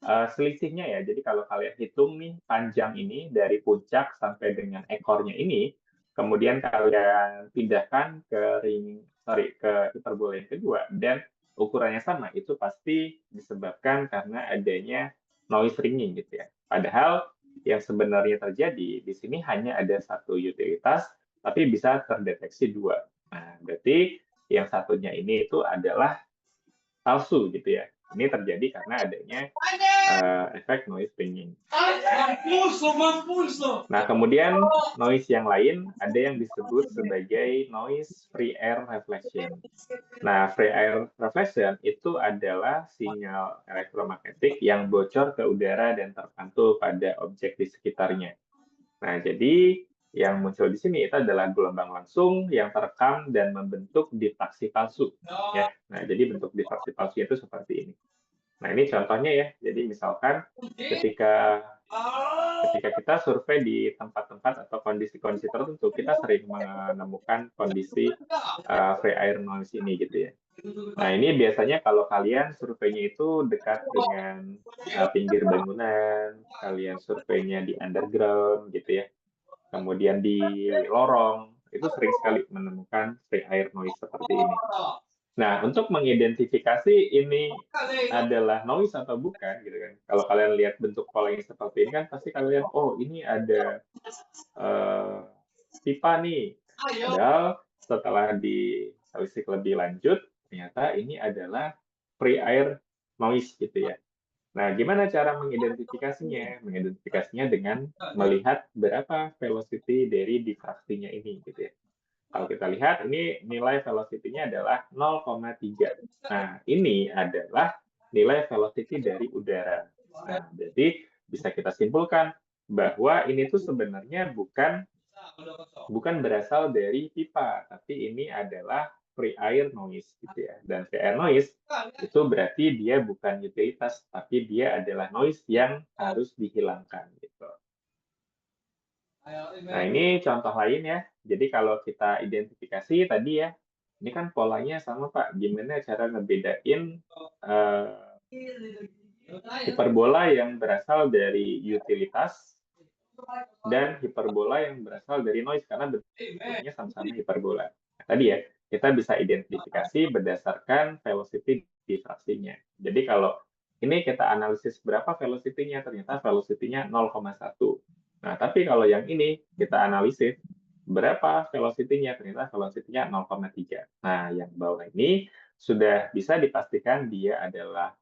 selisihnya ya. Jadi kalau kalian hitung nih panjang ini dari puncak sampai dengan ekornya ini, kemudian kalian pindahkan ke hiperbola yang kedua dan ukurannya sama, itu pasti disebabkan karena adanya noise ringing gitu ya. Padahal yang sebenarnya terjadi di sini hanya ada satu utilitas, tapi bisa terdeteksi dua. Nah, berarti yang satunya ini itu adalah palsu gitu ya. Ini terjadi karena adanya efek noise ringing. Nah, kemudian noise yang lain ada yang disebut sebagai noise free air reflection. Nah, free air reflection itu adalah sinyal elektromagnetik yang bocor ke udara dan terpantul pada objek di sekitarnya. Nah, jadi yang muncul di sini itu adalah gelombang langsung yang terekam dan membentuk diffraksi palsu. Ya, nah jadi bentuk diffraksi palsu itu seperti ini. Nah, ini contohnya ya. Jadi misalkan ketika kita survei di tempat-tempat atau kondisi-kondisi tertentu, kita sering menemukan kondisi free air noise ini gitu ya. Nah, ini biasanya kalau kalian surveinya itu dekat dengan pinggir bangunan, kalian surveinya di underground gitu ya. Kemudian di lorong, itu sering sekali menemukan free air noise seperti ini. Nah, untuk mengidentifikasi ini adalah noise atau bukan, gitu kan. Kalau kalian lihat bentuk polanya seperti ini kan, pasti kalian, oh ini ada pipa nih. Padahal setelah ditelisik lebih lanjut, ternyata ini adalah free air noise gitu ya. Nah, gimana cara mengidentifikasinya? Mengidentifikasinya dengan melihat berapa velocity dari diffraksinya ini gitu ya. Kalau kita lihat, ini nilai velocity-nya adalah 0,3. Nah, ini adalah nilai velocity dari udara. Nah, jadi bisa kita simpulkan bahwa ini tuh sebenarnya bukan berasal dari pipa, tapi ini adalah free air noise gitu ya. Dan free air noise itu berarti dia bukan utilitas, tapi dia adalah noise yang harus dihilangkan gitu. Nah, ini contoh lain ya. Jadi kalau kita identifikasi tadi ya, ini kan polanya sama Pak. Gimana cara ngebedain hiperbola yang berasal dari utilitas dan hiperbola yang berasal dari noise, karena bentuknya sama-sama hiperbola. Nah, tadi ya, kita bisa identifikasi berdasarkan velocity diffraksinya. Jadi kalau ini kita analisis berapa velocity-nya, ternyata velocity-nya 0,1. Nah, tapi kalau yang ini kita analisis berapa velocity-nya, ternyata velocity-nya 0,3. Nah, yang bawah ini sudah bisa dipastikan dia adalah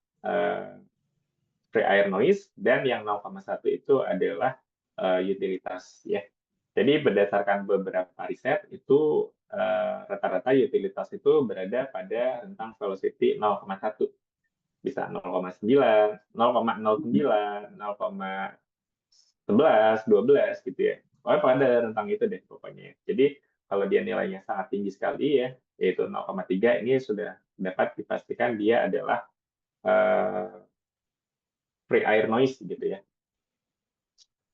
free air noise, dan yang 0,1 itu adalah utilitas ya. Jadi berdasarkan beberapa riset itu rata-rata utilitas itu berada pada rentang velocity 0,1. Bisa 0,9, 0,09, 0,11, 12 gitu ya. Pokoknya pada rentang itu deh pokoknya. Jadi kalau dia nilainya sangat tinggi sekali ya, yaitu 0,3, ini sudah dapat dipastikan dia adalah free air noise gitu ya.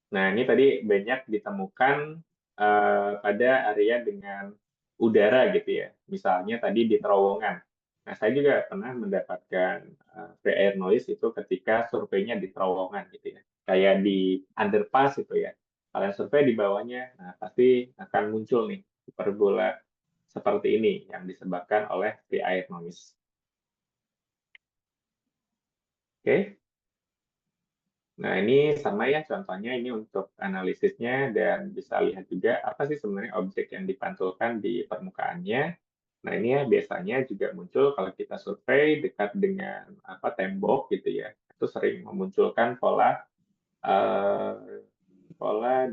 Nah, ini tadi banyak ditemukan pada area dengan udara gitu ya. Misalnya tadi di terowongan. Nah, saya juga pernah mendapatkan free air noise itu ketika surveinya di terowongan gitu ya. Kayak di underpass itu ya. Kalian survei di bawahnya, nah pasti akan muncul nih hiperbola seperti ini yang disebabkan oleh free air noise. Oke. Nah, ini sama ya contohnya ini untuk analisisnya dan bisa lihat juga apa sih sebenarnya objek yang dipantulkan di permukaannya. Nah, ini ya biasanya juga muncul kalau kita survei dekat dengan tembok gitu ya. Itu sering memunculkan pola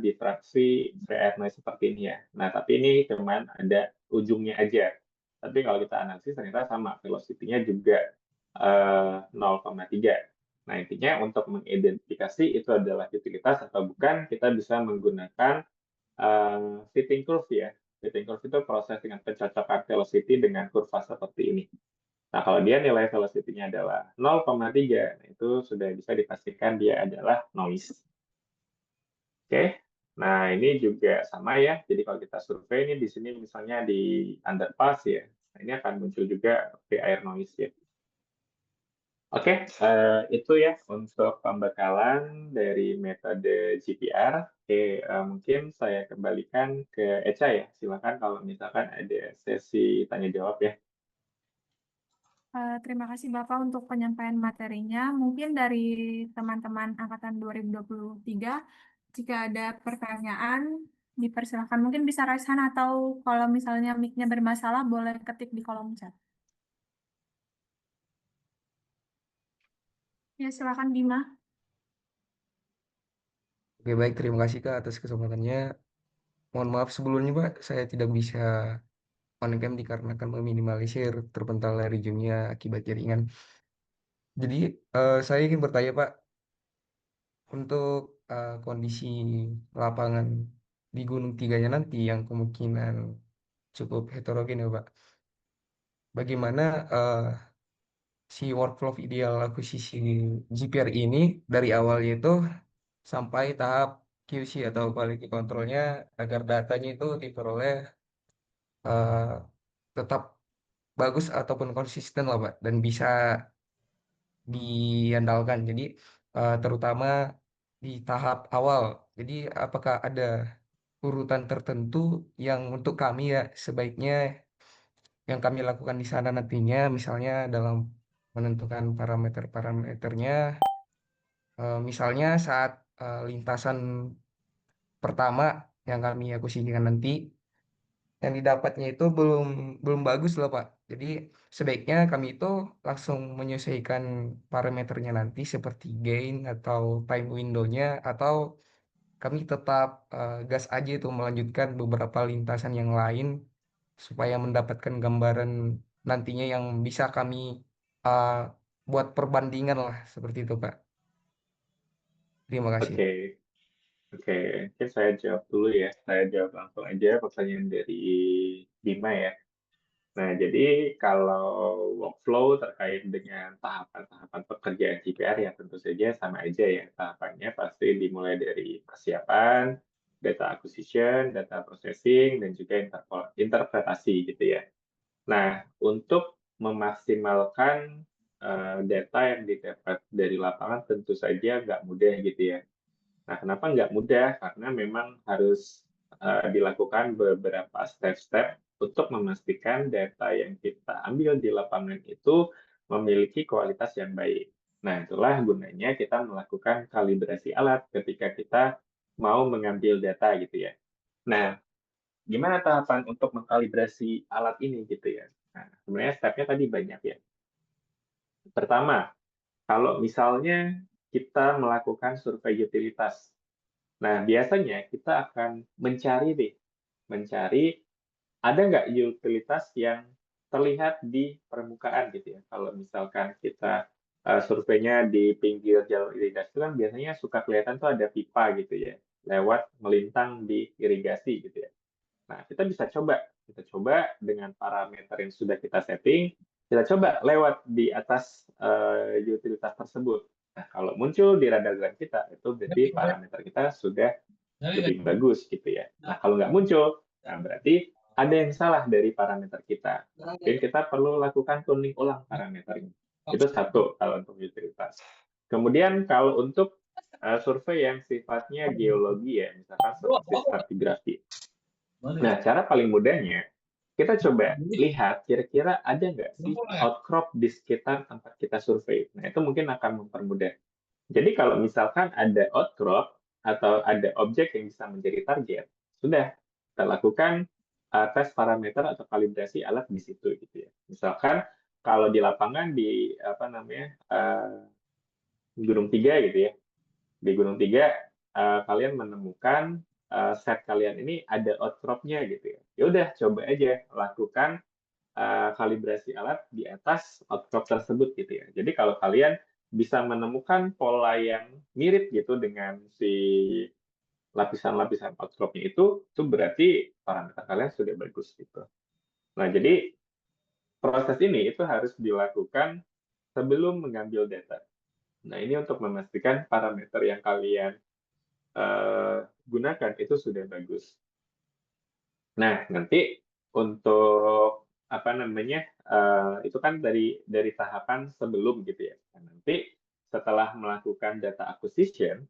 diffraksi free air noise seperti ini ya. Nah, tapi ini cuman ada ujungnya aja. Tapi kalau kita analisis ternyata sama, velocity-nya juga 0,3. Nah, intinya untuk mengidentifikasi itu adalah utilitas atau bukan, kita bisa menggunakan fitting curve ya. Fitting curve itu proses dengan pencocokan velocity dengan kurva seperti ini. Nah, kalau dia nilai velocity-nya adalah 0,3, itu sudah bisa dipastikan dia adalah noise. Oke, nah ini juga sama ya. Jadi kalau kita survei ini di sini misalnya di underpass ya, nah ini akan muncul juga free air noise ya. Oke, itu ya untuk pembekalan dari metode GPR. Oke, mungkin saya kembalikan ke Echa ya. Silakan kalau misalkan ada sesi tanya jawab ya. Terima kasih Bapak untuk penyampaian materinya. Mungkin dari teman-teman angkatan 2023, jika ada pertanyaan, dipersilakan. Mungkin bisa raise hand atau kalau misalnya mic-nya bermasalah, boleh ketik di kolom chat. Ya, silakan Bima. Oke, baik. Terima kasih Kak atas kesempatannya. Mohon maaf sebelumnya Pak, saya tidak bisa on cam dikarenakan meminimalisir terpentalnya regiumnya akibat jaringan. Jadi saya ingin bertanya Pak, untuk kondisi lapangan di Gunung Tiganya nanti yang kemungkinan cukup heterogen ya Pak. Bagaimana si workflow ideal akuisisi GPR ini dari awalnya itu sampai tahap QC atau quality controlnya agar datanya itu diperoleh tetap bagus ataupun konsisten lah Pak dan bisa diandalkan. Jadi terutama di tahap awal. Jadi apakah ada urutan tertentu yang untuk kami ya sebaiknya yang kami lakukan di sana nantinya misalnya dalam menentukan parameter-parameternya misalnya saat lintasan pertama yang kami akuisisikan nanti yang didapatnya itu belum bagus loh Pak. Jadi sebaiknya kami itu langsung menyesuaikan parameternya nanti seperti gain atau time window-nya atau kami tetap gas aja itu melanjutkan beberapa lintasan yang lain supaya mendapatkan gambaran nantinya yang bisa kami uh, buat perbandingan lah seperti itu Pak. Terima kasih. Oke, oke. Mungkin saya jawab dulu ya. Saya jawab langsung aja pertanyaan dari Bima ya. Nah, jadi kalau workflow terkait dengan tahapan-tahapan pekerjaan GPR ya tentu saja sama aja ya. Tahapannya pasti dimulai dari persiapan, data acquisition, data processing, dan juga interpretasi gitu ya. Nah, untuk memaksimalkan data yang didapat dari lapangan tentu saja nggak mudah gitu ya. Nah, kenapa nggak mudah? Karena memang harus dilakukan beberapa step-step untuk memastikan data yang kita ambil di lapangan itu memiliki kualitas yang baik. Nah, itulah gunanya kita melakukan kalibrasi alat ketika kita mau mengambil data gitu ya. Nah, gimana tahapan untuk mengkalibrasi alat ini gitu ya? Nah, sebenarnya stepnya tadi banyak ya. Pertama, kalau misalnya kita melakukan survei utilitas. Nah, biasanya kita akan mencari ada nggak utilitas yang terlihat di permukaan gitu ya. Kalau misalkan kita surveinya di pinggir jalur irigasi itu kan biasanya suka kelihatan tuh ada pipa gitu ya, lewat melintang di irigasi gitu ya. Nah, kita coba dengan parameter yang sudah kita setting, kita coba lewat di atas utilitas tersebut. Nah, kalau muncul di radar gun kita, itu berarti parameter kita sudah lebih bagus gitu ya. Nah, kalau nggak muncul, nah berarti ada yang salah dari parameter kita. Jadi kita perlu lakukan tuning ulang parameternya. Itu satu kalau untuk utilitas. Kemudian kalau untuk survei yang sifatnya geologi ya, misalkan seperti stratigrafi. Nah, cara paling mudahnya, kita coba lihat kira-kira ada nggak sih outcrop di sekitar tempat kita survei. Nah, itu mungkin akan mempermudah. Jadi kalau misalkan ada outcrop atau ada objek yang bisa menjadi target, sudah kita lakukan tes parameter atau kalibrasi alat di situ gitu ya. Misalkan kalau di lapangan di apa namanya Gunung Tiga gitu ya, di Gunung Tiga kalian menemukan set kalian ini ada outcropnya gitu ya. Ya udah coba aja lakukan kalibrasi alat di atas outcrop tersebut gitu ya. Jadi kalau kalian bisa menemukan pola yang mirip gitu dengan si lapisan-lapisan outcropnya itu berarti parameter kalian sudah bagus gitu. Nah, jadi proses ini itu harus dilakukan sebelum mengambil data. Nah, ini untuk memastikan parameter yang kalian gunakan itu sudah bagus. Nah, nanti untuk apa namanya itu kan dari tahapan sebelum gitu ya. Nah, nanti setelah melakukan data acquisition,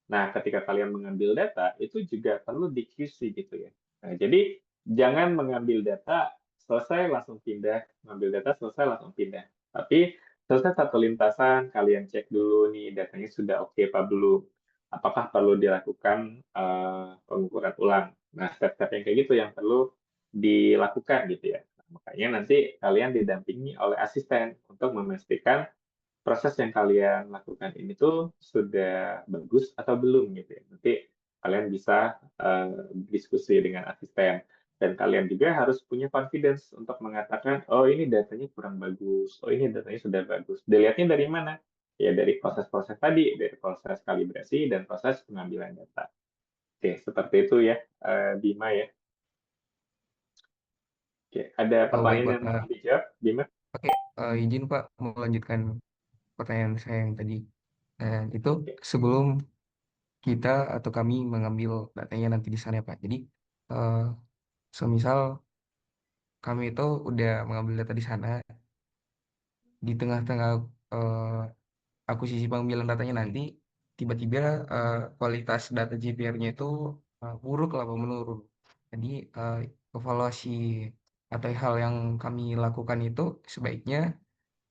nah ketika kalian mengambil data itu juga perlu di QC gitu ya. Nah, jadi jangan mengambil data selesai langsung pindah, mengambil data selesai langsung pindah. Tapi selesai satu lintasan, kalian cek dulu nih datanya sudah oke apa belum. Apakah perlu dilakukan pengukuran ulang. Nah, step-step yang kayak gitu yang perlu dilakukan gitu ya. Nah, makanya nanti kalian didampingi oleh asisten untuk memastikan proses yang kalian lakukan ini tuh sudah bagus atau belum gitu ya. Nanti kalian bisa diskusi dengan asisten. Dan kalian juga harus punya confidence untuk mengatakan, oh ini datanya kurang bagus, oh ini datanya sudah bagus. Dilihatnya dari mana? Ya dari proses-proses tadi, dari proses kalibrasi dan proses pengambilan data. Oke, seperti itu ya, Bima ya. Oke, ada Oh, baik, pertanyaan Pak. yang mau dijawab, Bima? Oke, izin Pak melanjutkan pertanyaan saya yang tadi. Itu Oke. sebelum kita atau kami mengambil datanya nanti di sana, Pak. Jadi, eh, semisal kami itu udah mengambil data di sana, di tengah-tengah eh, akuisisi pengambilan datanya nanti, tiba-tiba kualitas data GPR-nya itu buruk lah, Pak, menurun. Jadi, evaluasi atau hal yang kami lakukan itu sebaiknya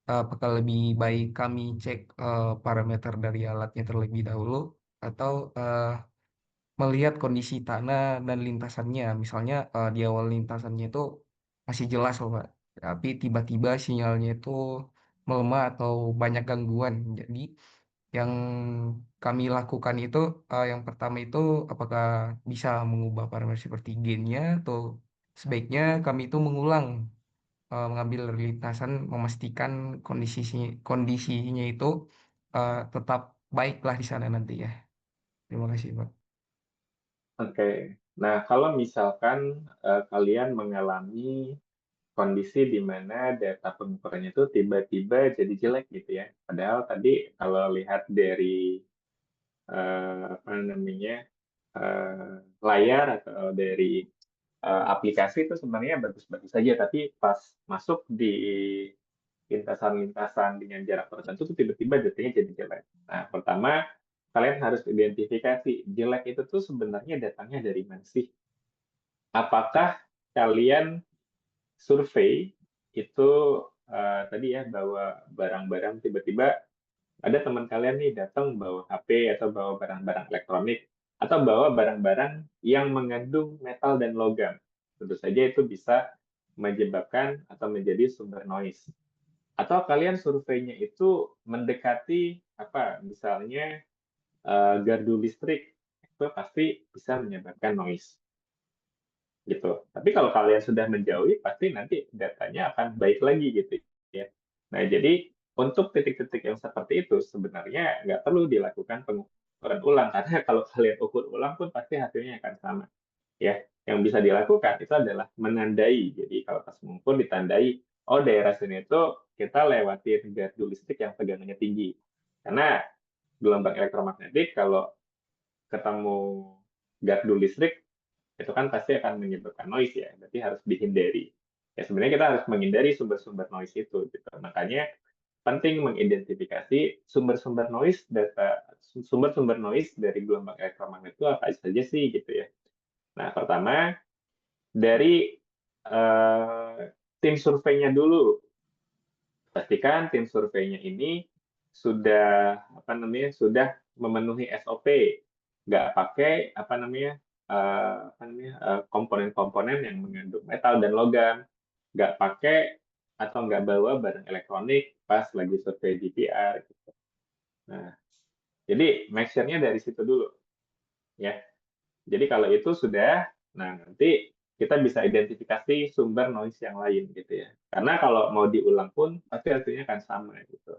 apakah lebih baik kami cek parameter dari alatnya terlebih dahulu atau melihat kondisi tanah dan lintasannya. Misalnya di awal lintasannya itu masih jelas loh Pak, tapi tiba-tiba sinyalnya itu melemah atau banyak gangguan. Jadi yang kami lakukan itu yang pertama itu apakah bisa mengubah parameter seperti gainnya atau sebaiknya kami itu mengulang mengambil lintasan memastikan kondisinya itu tetap baiklah di sana nanti ya. Terima kasih Pak. Oke. Nah, kalau misalkan kalian mengalami kondisi di mana data pengukurannya itu tiba-tiba jadi jelek gitu ya. Padahal tadi kalau lihat dari apa namanya layar atau dari aplikasi itu sebenarnya bagus-bagus saja, tapi pas masuk di lintasan-lintasan dengan jarak tertentu tuh tiba-tiba datanya jadi jelek. Nah, pertama kalian harus identifikasi jelek itu tuh sebenarnya datangnya dari mana sih? Apakah kalian survei itu tadi ya bawa barang-barang tiba-tiba ada teman kalian nih datang bawa HP atau bawa barang-barang elektronik atau bawa barang-barang yang mengandung metal dan logam. Tentu saja itu bisa menyebabkan atau menjadi sumber noise. Atau kalian surveinya itu mendekati apa misalnya gardu listrik itu pasti bisa menyebabkan noise gitu. Tapi kalau kalian sudah menjauhi, pasti nanti datanya akan baik lagi gitu ya. Nah, jadi untuk titik-titik yang seperti itu sebenarnya nggak perlu dilakukan pengukuran ulang karena kalau kalian ukur ulang pun pasti hasilnya akan sama ya. Yang bisa dilakukan itu adalah menandai. Jadi kalau pas mengukur ditandai, oh daerah sini itu kita lewatin gardu listrik yang tegangannya tinggi. Karena gelombang elektromagnetik kalau ketemu gardu listrik, itu kan pasti akan menyebabkan noise ya, berarti harus dihindari. Ya sebenarnya kita harus menghindari sumber-sumber noise itu, gitu. Makanya penting mengidentifikasi sumber-sumber noise sumber-sumber noise dari gelombang elektromagnet itu apa saja sih, gitu ya. Nah, pertama dari tim surveinya dulu. Pastikan tim surveinya ini sudah memenuhi SOP, nggak pakai komponen-komponen yang mengandung metal dan logam, nggak pakai atau nggak bawa barang elektronik pas lagi survei DPR. Gitu. Nah, jadi make sure-nya dari situ dulu, ya. Jadi kalau itu sudah, nah nanti kita bisa identifikasi sumber noise yang lain gitu ya. Karena kalau mau diulang pun pasti hasilnya akan sama gitu.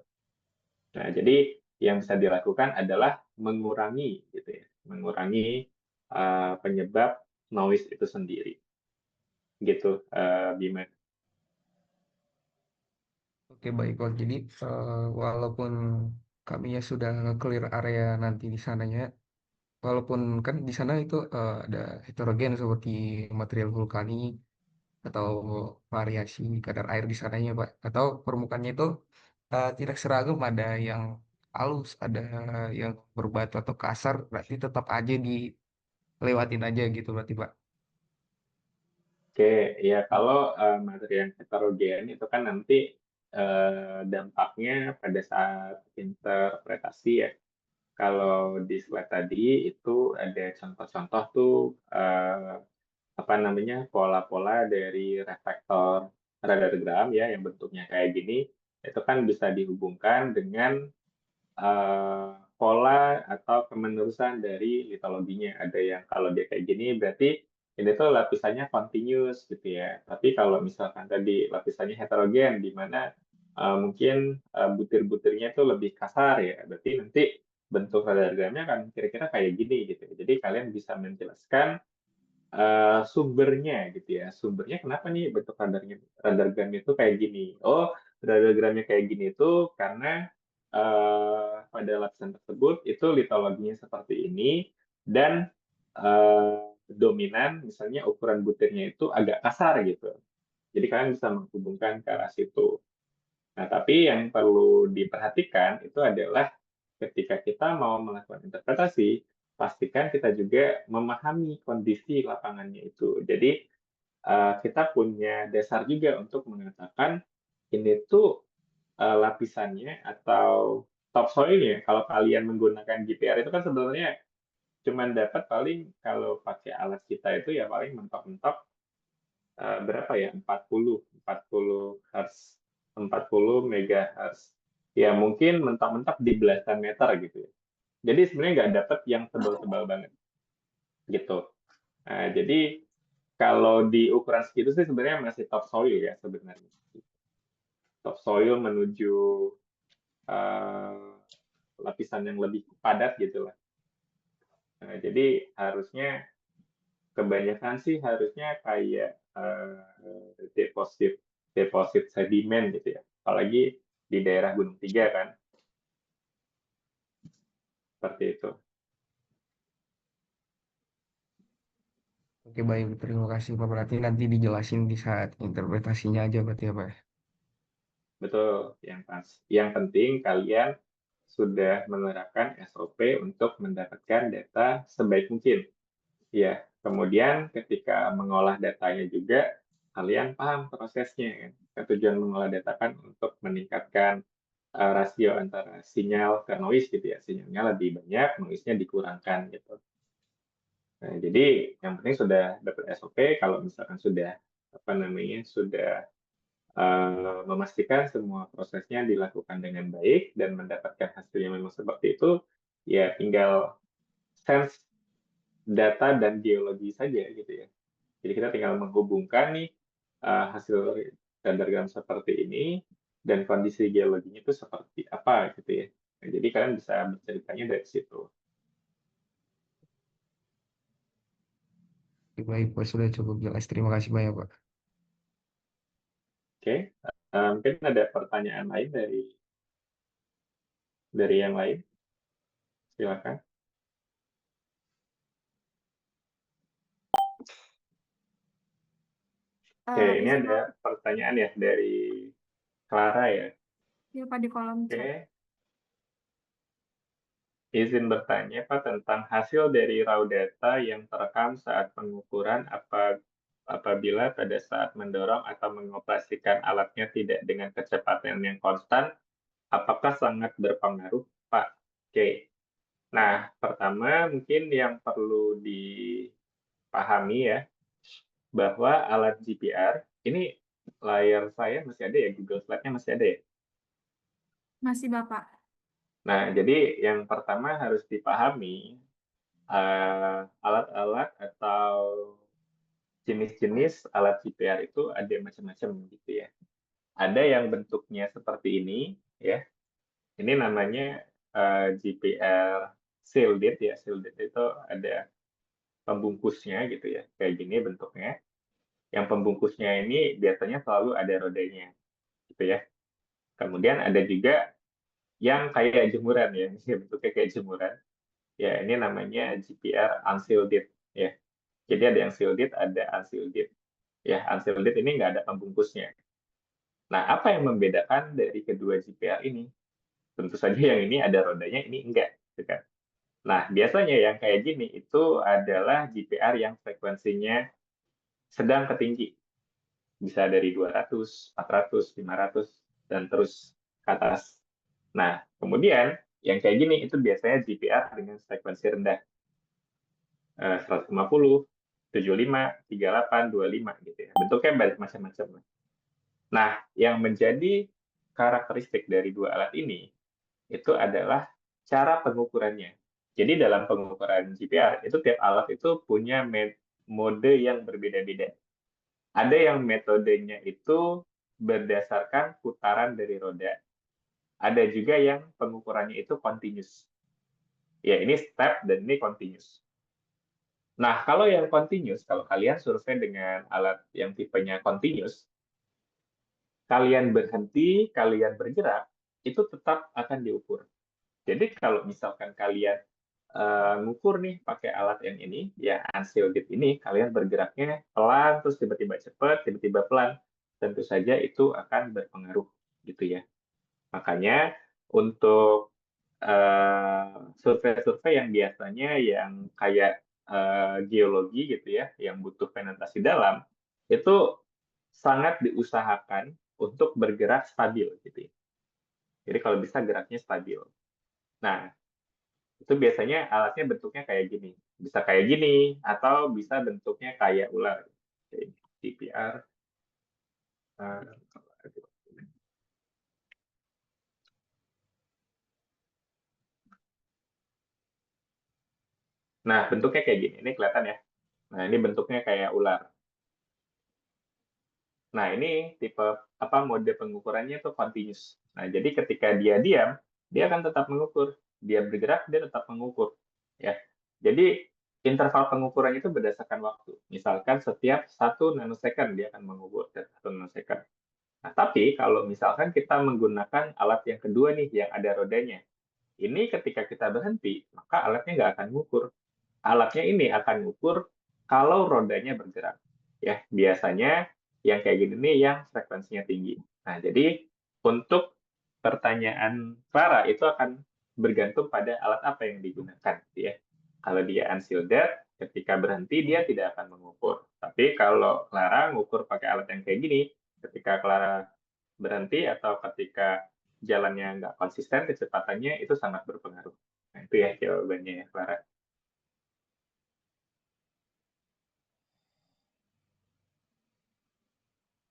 Nah, jadi yang bisa dilakukan adalah mengurangi gitu ya, mengurangi penyebab noise itu sendiri. Gitu, Bima. Oke, baik Pak. Jadi walaupun kami ya sudah nge-clear area nanti di sananya, walaupun kan di sana itu ada heterogen seperti material vulkanik atau variasi kadar air di sananya, Pak. Atau permukaannya itu tidak seragam, ada yang halus, ada yang berbatu atau kasar, berarti tetap aja dilewatin aja gitu berarti, Pak. Oke, ya kalau materi yang heterogen itu kan nanti dampaknya pada saat interpretasi ya. Kalau di slide tadi itu ada contoh-contoh tuh pola-pola dari reflektor radiogram ya yang bentuknya kayak gini, itu kan bisa dihubungkan dengan pola atau kemenerusan dari litologinya. Ada yang kalau dia kayak gini berarti ini tuh lapisannya continuous gitu ya. Tapi kalau misalkan tadi lapisannya heterogen di mana mungkin butir-butirnya itu lebih kasar ya, berarti nanti bentuk radiogramnya akan kira-kira kayak gini gitu. Jadi kalian bisa menjelaskan sumbernya gitu ya. Sumbernya kenapa nih bentuk radargramnya itu kayak gini? Oh, radargramnya kayak gini itu karena pada lapisan tersebut itu litologinya seperti ini dan dominan misalnya ukuran butirnya itu agak kasar gitu. Jadi kalian bisa menghubungkan ke arah situ. Nah, tapi yang perlu diperhatikan itu adalah ketika kita mau melakukan interpretasi, pastikan kita juga memahami kondisi lapangannya itu. Jadi kita punya dasar juga untuk mengatakan ini tuh lapisannya atau topsoilnya. Kalau kalian menggunakan GPR itu kan sebenarnya cuma dapat paling kalau pakai alat kita itu ya paling mentok-mentok berapa ya 40 Hz 40 megahertz ya mungkin mentok-mentok di belasan meter gitu ya. Jadi sebenarnya nggak dapat yang tebal-tebal banget gitu. Nah, jadi kalau di ukuran segitu sih sebenarnya masih topsoil ya sebenarnya. Topsoil menuju lapisan yang lebih padat gitu lah. Nah, jadi harusnya kebanyakan sih harusnya kayak deposit deposit sedimen gitu ya. Apalagi di daerah Gunung Tiga kan. Seperti itu. Oke, baik. Terima kasih, Pak. Berarti nanti dijelasin di saat interpretasinya aja berarti ya, Pak. Betul, yang penting kalian sudah menerapkan SOP untuk mendapatkan data sebaik mungkin. Ya, kemudian ketika mengolah datanya juga kalian paham prosesnya kan. Tujuan mengolah data kan untuk meningkatkan rasio antara sinyal ke noise gitu ya. Sinyalnya lebih banyak, noise-nya dikurangkan gitu. Nah, jadi yang penting sudah dapat SOP kalau misalkan sudah sudah memastikan semua prosesnya dilakukan dengan baik dan mendapatkan hasil yang memang seperti itu, ya tinggal sense data dan geologi saja gitu ya. Jadi kita tinggal menghubungkan nih hasil radargram seperti ini dan kondisi geologinya itu seperti apa gitu ya. Nah, jadi kalian bisa berceritanya dari situ. Oke, baik, Pak. Sudah cukup jelas. Terima kasih banyak, Pak. Oke, mungkin ada pertanyaan lain dari yang lain. Silakan. Oke, ini Izin ada pertanyaan ya dari Clara ya. ya Pak di kolom chat. Oke, izin bertanya Pak tentang hasil dari raw data yang terekam saat pengukuran apabila pada saat mendorong atau mengoperasikan alatnya tidak dengan kecepatan yang konstan, apakah sangat berpengaruh, Pak? Oke. Nah, pertama mungkin yang perlu dipahami ya, bahwa alat GPR, ini layar saya masih ada ya, Google Slide-nya masih ada ya? Masih Bapak. Nah, jadi yang pertama harus dipahami, alat-alat atau jenis-jenis alat GPR itu ada macam-macam gitu ya. Ada yang bentuknya seperti ini, ya. Ini namanya GPR shielded ya. Shielded itu ada pembungkusnya gitu ya, kayak gini bentuknya. Yang pembungkusnya ini biasanya selalu ada rodanya, gitu ya. Kemudian ada juga yang kayak jemuran ya, ini bentuknya kayak jemuran. Ya, ini namanya GPR unshielded ya. Jadi ada yang shielded, ada unshielded. Ya, unshielded ini nggak ada pembungkusnya. Nah, apa yang membedakan dari kedua GPR ini? Tentu saja yang ini ada rodanya, ini enggak. Gitu kan? Nah, biasanya yang kayak gini itu adalah GPR yang frekuensinya sedang ke tinggi. Bisa dari 200, 400, 500, dan terus ke atas. Nah, kemudian yang kayak gini itu biasanya GPR dengan frekuensi rendah. 150, 75, 38, 25 gitu ya. Bentuknya banyak macam-macam. Nah, yang menjadi karakteristik dari dua alat ini itu adalah cara pengukurannya. Jadi dalam pengukuran GPR itu tiap alat itu punya mode yang berbeda-beda. Ada yang metodenya itu berdasarkan putaran dari roda. Ada juga yang pengukurannya itu continuous. Ya, ini step dan ini continuous. Nah, kalau yang continuous, kalau kalian survei dengan alat yang tipenya continuous, kalian berhenti, kalian bergerak, itu tetap akan diukur. Jadi kalau misalkan kalian ngukur nih pakai alat yang ini, ya unshielded ini, kalian bergeraknya pelan, terus tiba-tiba cepat, tiba-tiba pelan, tentu saja itu akan berpengaruh, gitu ya. Makanya untuk survei-survei yang biasanya yang kayak geologi gitu ya, yang butuh penetrasi dalam, itu sangat diusahakan untuk bergerak stabil gitu ya. Jadi kalau bisa geraknya stabil. Nah, itu biasanya alatnya bentuknya kayak gini. Bisa kayak gini, atau bisa bentuknya kayak ular. Kayak CPR. Nah, bentuknya kayak gini. Ini kelihatan ya. Nah, ini bentuknya kayak ular. Nah, ini tipe mode pengukurannya itu continuous. Nah, jadi ketika dia diam, dia akan tetap mengukur. Dia bergerak, dia tetap mengukur. Ya. Jadi interval pengukuran itu berdasarkan waktu. Misalkan setiap 1 nanosecond dia akan mengukur 1 nanosecond. Nah, tapi kalau misalkan kita menggunakan alat yang kedua nih, yang ada rodanya, ini ketika kita berhenti, maka alatnya nggak akan mengukur. Alatnya ini akan mengukur kalau rodanya bergerak. Ya, biasanya yang kayak gini nih yang frekuensinya tinggi. Nah, jadi untuk pertanyaan Clara itu akan bergantung pada alat apa yang digunakan, ya. Kalau dia unshielded, ketika berhenti dia tidak akan mengukur. Tapi kalau Clara mengukur pakai alat yang kayak gini, ketika Clara berhenti atau ketika jalannya nggak konsisten, kecepatannya itu sangat berpengaruh. Nah, itu ya jawabannya ya, Clara.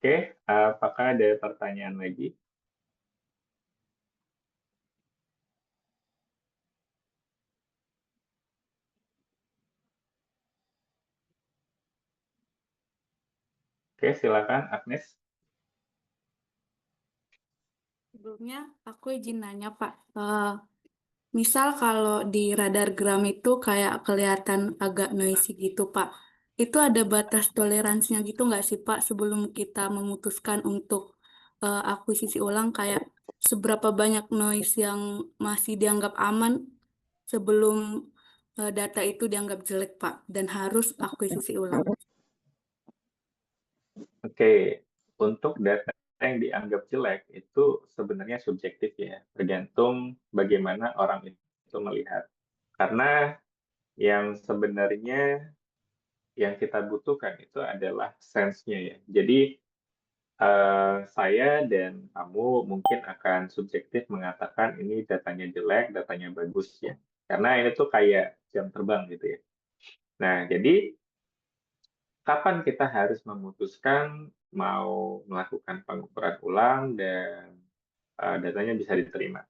Oke, apakah ada pertanyaan lagi? Oke, silakan Agnes. Sebelumnya aku izin nanya Pak, misal kalau di radar gram itu kayak kelihatan agak noisy gitu Pak, itu ada batas toleransinya gitu nggak sih Pak sebelum kita memutuskan untuk akuisisi ulang kayak seberapa banyak noise yang masih dianggap aman sebelum data itu dianggap jelek Pak dan harus akuisisi ulang. Oke, untuk data yang dianggap jelek itu sebenarnya subjektif ya, tergantung bagaimana orang itu melihat. Karena yang sebenarnya yang kita butuhkan itu adalah sense-nya ya. Jadi saya dan kamu mungkin akan subjektif mengatakan ini datanya jelek, datanya bagus ya. Karena ini tuh kayak jam terbang gitu ya. Nah, jadi kapan kita harus memutuskan mau melakukan pengukuran ulang dan datanya bisa diterima?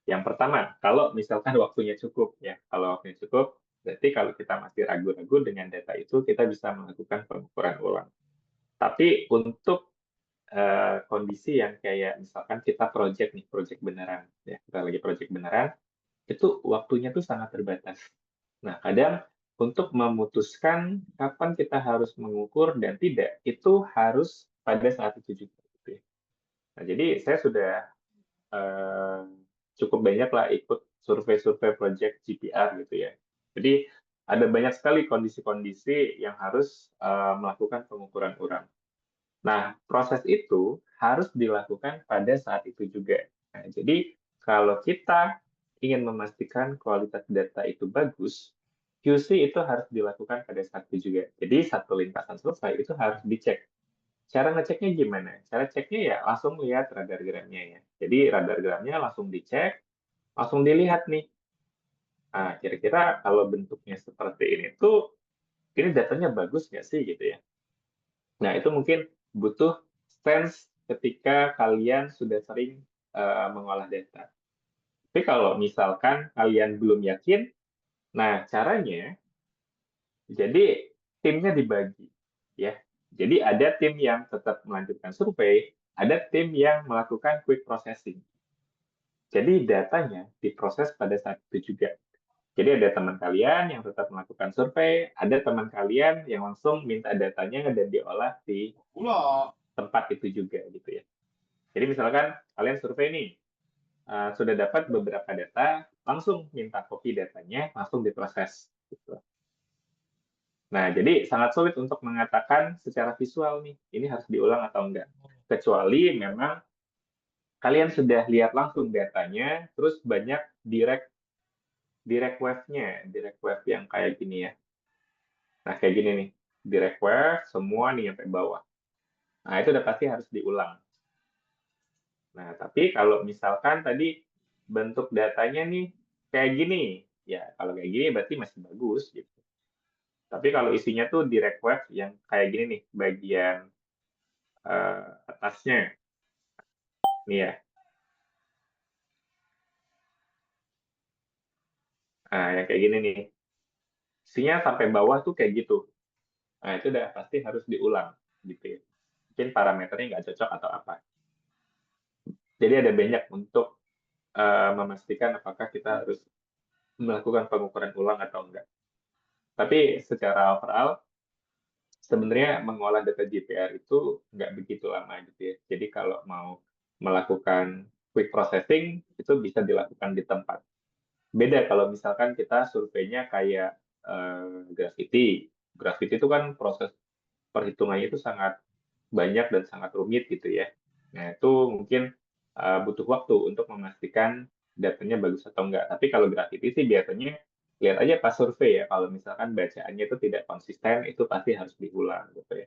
Yang pertama, kalau misalkan waktunya cukup ya. Kalau waktunya cukup, berarti kalau kita masih ragu-ragu dengan data itu, kita bisa melakukan pengukuran ulang. Tapi untuk kondisi yang kayak misalkan kita project beneran, ya kita lagi project beneran, itu waktunya tuh sangat terbatas. Nah, kadang untuk memutuskan kapan kita harus mengukur dan tidak, itu harus pada saat itu juga. Gitu ya. Nah, jadi saya sudah eh, cukup banyak lah ikut survei-survei project GPR gitu ya. Jadi ada banyak sekali kondisi-kondisi yang harus melakukan pengukuran ulang. Nah, proses itu harus dilakukan pada saat itu juga. Nah, jadi kalau kita ingin memastikan kualitas data itu bagus, QC itu harus dilakukan pada saat itu juga. Jadi satu lintasan selesai itu harus dicek. Cara ngeceknya gimana? Cara ceknya ya langsung lihat radar gramnya ya. Jadi radar gramnya langsung dicek, langsung dilihat nih. Nah, kira-kira kalau bentuknya seperti ini tuh, ini datanya bagus nggak sih gitu ya? Nah, itu mungkin butuh sense ketika kalian sudah sering mengolah data. Tapi kalau misalkan kalian belum yakin, nah caranya, jadi timnya dibagi. Ya. Jadi ada tim yang tetap melanjutkan survei, ada tim yang melakukan quick processing. Jadi datanya diproses pada saat itu juga. Jadi ada teman kalian yang tetap melakukan survei, ada teman kalian yang langsung minta datanya dan diolah di tempat itu juga gitu ya. Jadi misalkan kalian survei nih, sudah dapat beberapa data, langsung minta copy datanya, langsung diproses. Gitu. Nah, jadi sangat sulit untuk mengatakan secara visual nih, ini harus diulang atau enggak. Kecuali memang kalian sudah lihat langsung datanya, terus banyak direct wave-nya, direct wave yang kayak gini ya. Nah, kayak gini nih, direct wave semua nih sampai bawah. Nah, itu udah pasti harus diulang. Nah, tapi kalau misalkan tadi bentuk datanya nih kayak gini, ya kalau kayak gini berarti masih bagus gitu. Tapi kalau isinya tuh direct wave yang kayak gini nih, bagian atasnya, nih ya. Nah, yang kayak gini nih. Isinya sampai bawah tuh kayak gitu. Nah, itu udah pasti harus diulang gitu ya. Mungkin parameternya nggak cocok atau apa. Jadi ada banyak untuk memastikan apakah kita harus melakukan pengukuran ulang atau enggak. Tapi secara overall, sebenarnya mengolah data GPR itu nggak begitu lama gitu ya. Jadi kalau mau melakukan quick processing, itu bisa dilakukan di tempat. Beda kalau misalkan kita surveinya kayak Gravity. Gravity itu kan proses perhitungannya itu sangat banyak dan sangat rumit gitu ya. Nah, itu mungkin butuh waktu untuk memastikan datanya bagus atau enggak. Tapi kalau Gravity sih biasanya lihat aja pas survei ya, kalau misalkan bacaannya itu tidak konsisten, itu pasti harus diulang gitu ya.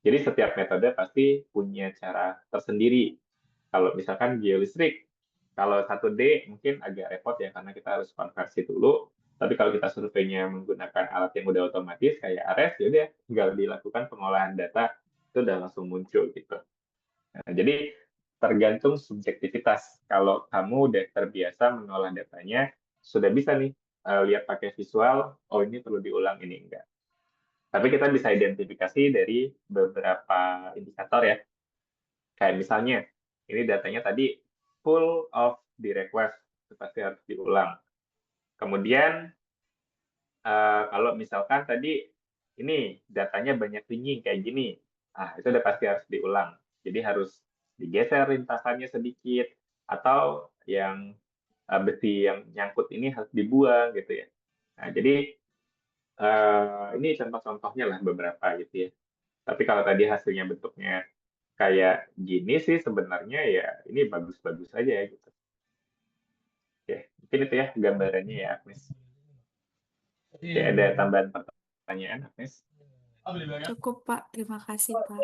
Jadi setiap metode pasti punya cara tersendiri. Kalau misalkan geolistrik, kalau 1D mungkin agak repot ya, karena kita harus konversi dulu. Tapi kalau kita surveinya menggunakan alat yang udah otomatis kayak ARES, ya udah tinggal dilakukan pengolahan data, itu udah langsung muncul gitu. Nah, jadi tergantung subjektivitas. Kalau kamu udah terbiasa mengolah datanya, sudah bisa nih lihat pakai visual, oh ini perlu diulang, ini enggak. Tapi kita bisa identifikasi dari beberapa indikator ya. Kayak misalnya, ini datanya tadi full of direct wave, itu pasti harus diulang. Kemudian, kalau misalkan tadi ini datanya banyak tinggi kayak gini, itu udah pasti harus diulang. Jadi harus digeser lintasannya sedikit, atau yang besi yang nyangkut ini harus dibuang gitu ya. Nah, jadi ini contoh-contohnya lah beberapa gitu ya. Tapi kalau tadi hasilnya bentuknya kayak gini sih sebenarnya ya ini bagus-bagus aja gitu. Oke, mungkin itu ya gambarannya ya Agnes. Oke, ada tambahan pertanyaan Agnes? Cukup, Pak. Terima kasih, Pak.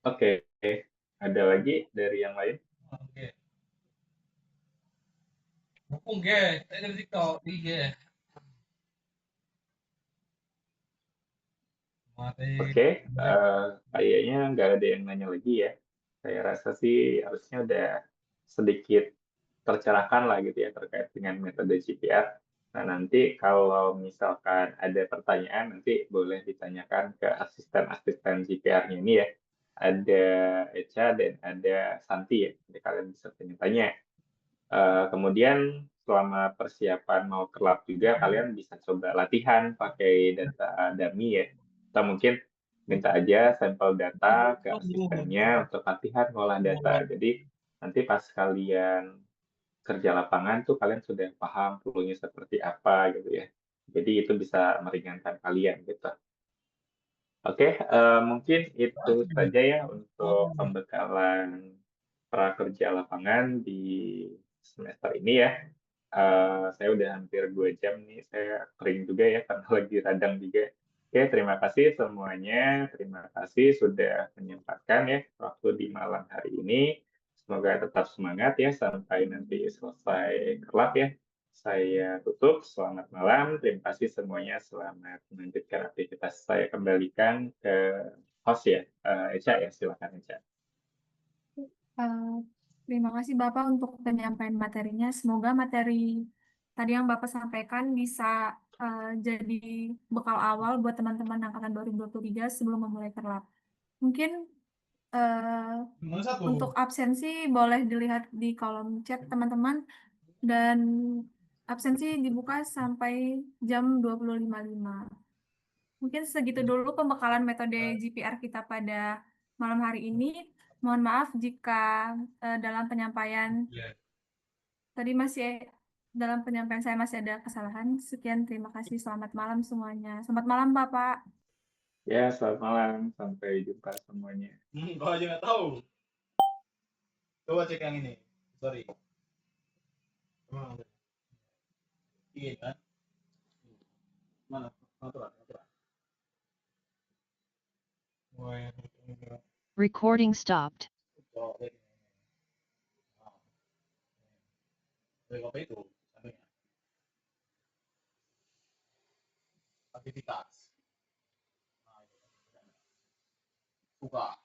Oke, ada lagi dari yang lain? Oke, kayaknya nggak ada yang nanya lagi ya. Saya rasa sih harusnya udah sedikit tercerahkan lah gitu ya terkait dengan metode GPR. Nah, nanti kalau misalkan ada pertanyaan, nanti boleh ditanyakan ke asisten-asisten GPR-nya ini ya. Ada Echa dan ada Santi ya. Jadi kalian bisa tanya-tanya. Kemudian selama persiapan mau ke lab juga kalian bisa coba latihan pakai data dummy ya. Atau mungkin minta aja sampel data ke asistennya untuk latihan ngolah data. Jadi nanti pas kalian kerja lapangan tuh kalian sudah paham perlunya seperti apa gitu ya. Jadi itu bisa meringankan kalian gitu. Oke, mungkin itu saja ya untuk pembekalan prakerja lapangan di semester ini ya. Saya udah hampir 2 jam nih, saya kering juga ya karena lagi radang juga. Oke, terima kasih semuanya. Terima kasih sudah menyempatkan ya waktu di malam hari ini. Semoga tetap semangat ya sampai nanti selesai kelab ya. Saya tutup. Selamat malam. Terima kasih semuanya. Selamat melanjutkan aktivitas. Saya kembalikan ke host ya. Echa ya, silakan Echa. Terima kasih Bapak untuk penyampaian materinya. Semoga materi tadi yang Bapak sampaikan bisa jadi bekal awal buat teman-teman angkatan 2023 sebelum memulai terlap. Mungkin untuk absensi boleh dilihat di kolom chat teman-teman dan absensi dibuka sampai jam 20.55. Mungkin segitu dulu pembekalan metode GPR kita pada malam hari ini. Mohon maaf jika dalam penyampaian saya masih ada kesalahan. Sekian, terima kasih. Selamat malam semuanya. Selamat malam Bapak. Ya, selamat malam. Sampai jumpa semuanya. Kau aja nggak tahu. Coba cek yang ini. Sorry. Iya kan? Mana? Aturan. Recording stopped. Apa itu? Aktivitas. Buka.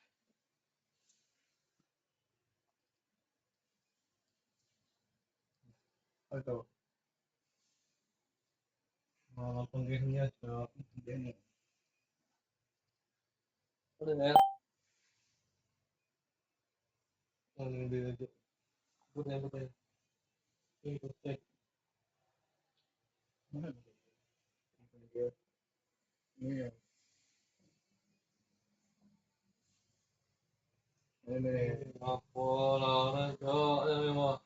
Itu. Penggihnya ini. Udah ya. Ini punya. Ini cek. Ini. Ini apa lah? Ini mah.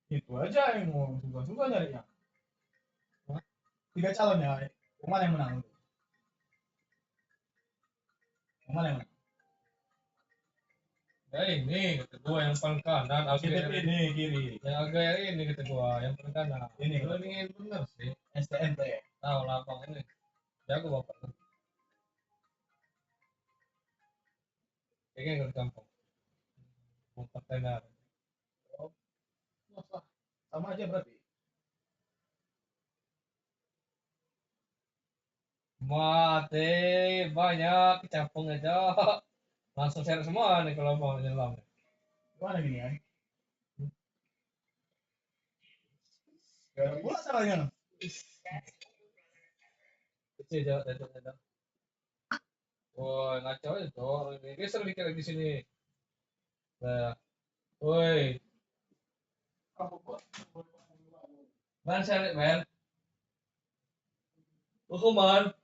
Itu aja yang mau suka-suka nyarinya. Hah? 3 calon ya. Yang mana yang menang? Yang mana yang menang? Ya ini kata gua yang paling kanan Kita agak ini kiri. yang agak yang ini kata gua yang paling kanan. Ini Lu ini bener sih. STNT. Tahu lapang ini. Jago bapak. Kayaknya nggak di kampung. Bukan tenar. Wah, sama aja berarti. Mati banyak campung aja. Langsung share semua nih kalau mau nyelam. Gimana gini ya? Gak ada pula caranya. Kecil aja. Woi, ngaco aja tuh. Ini seru dikira di sini. Nah, woi, man share it, man. Hukuman.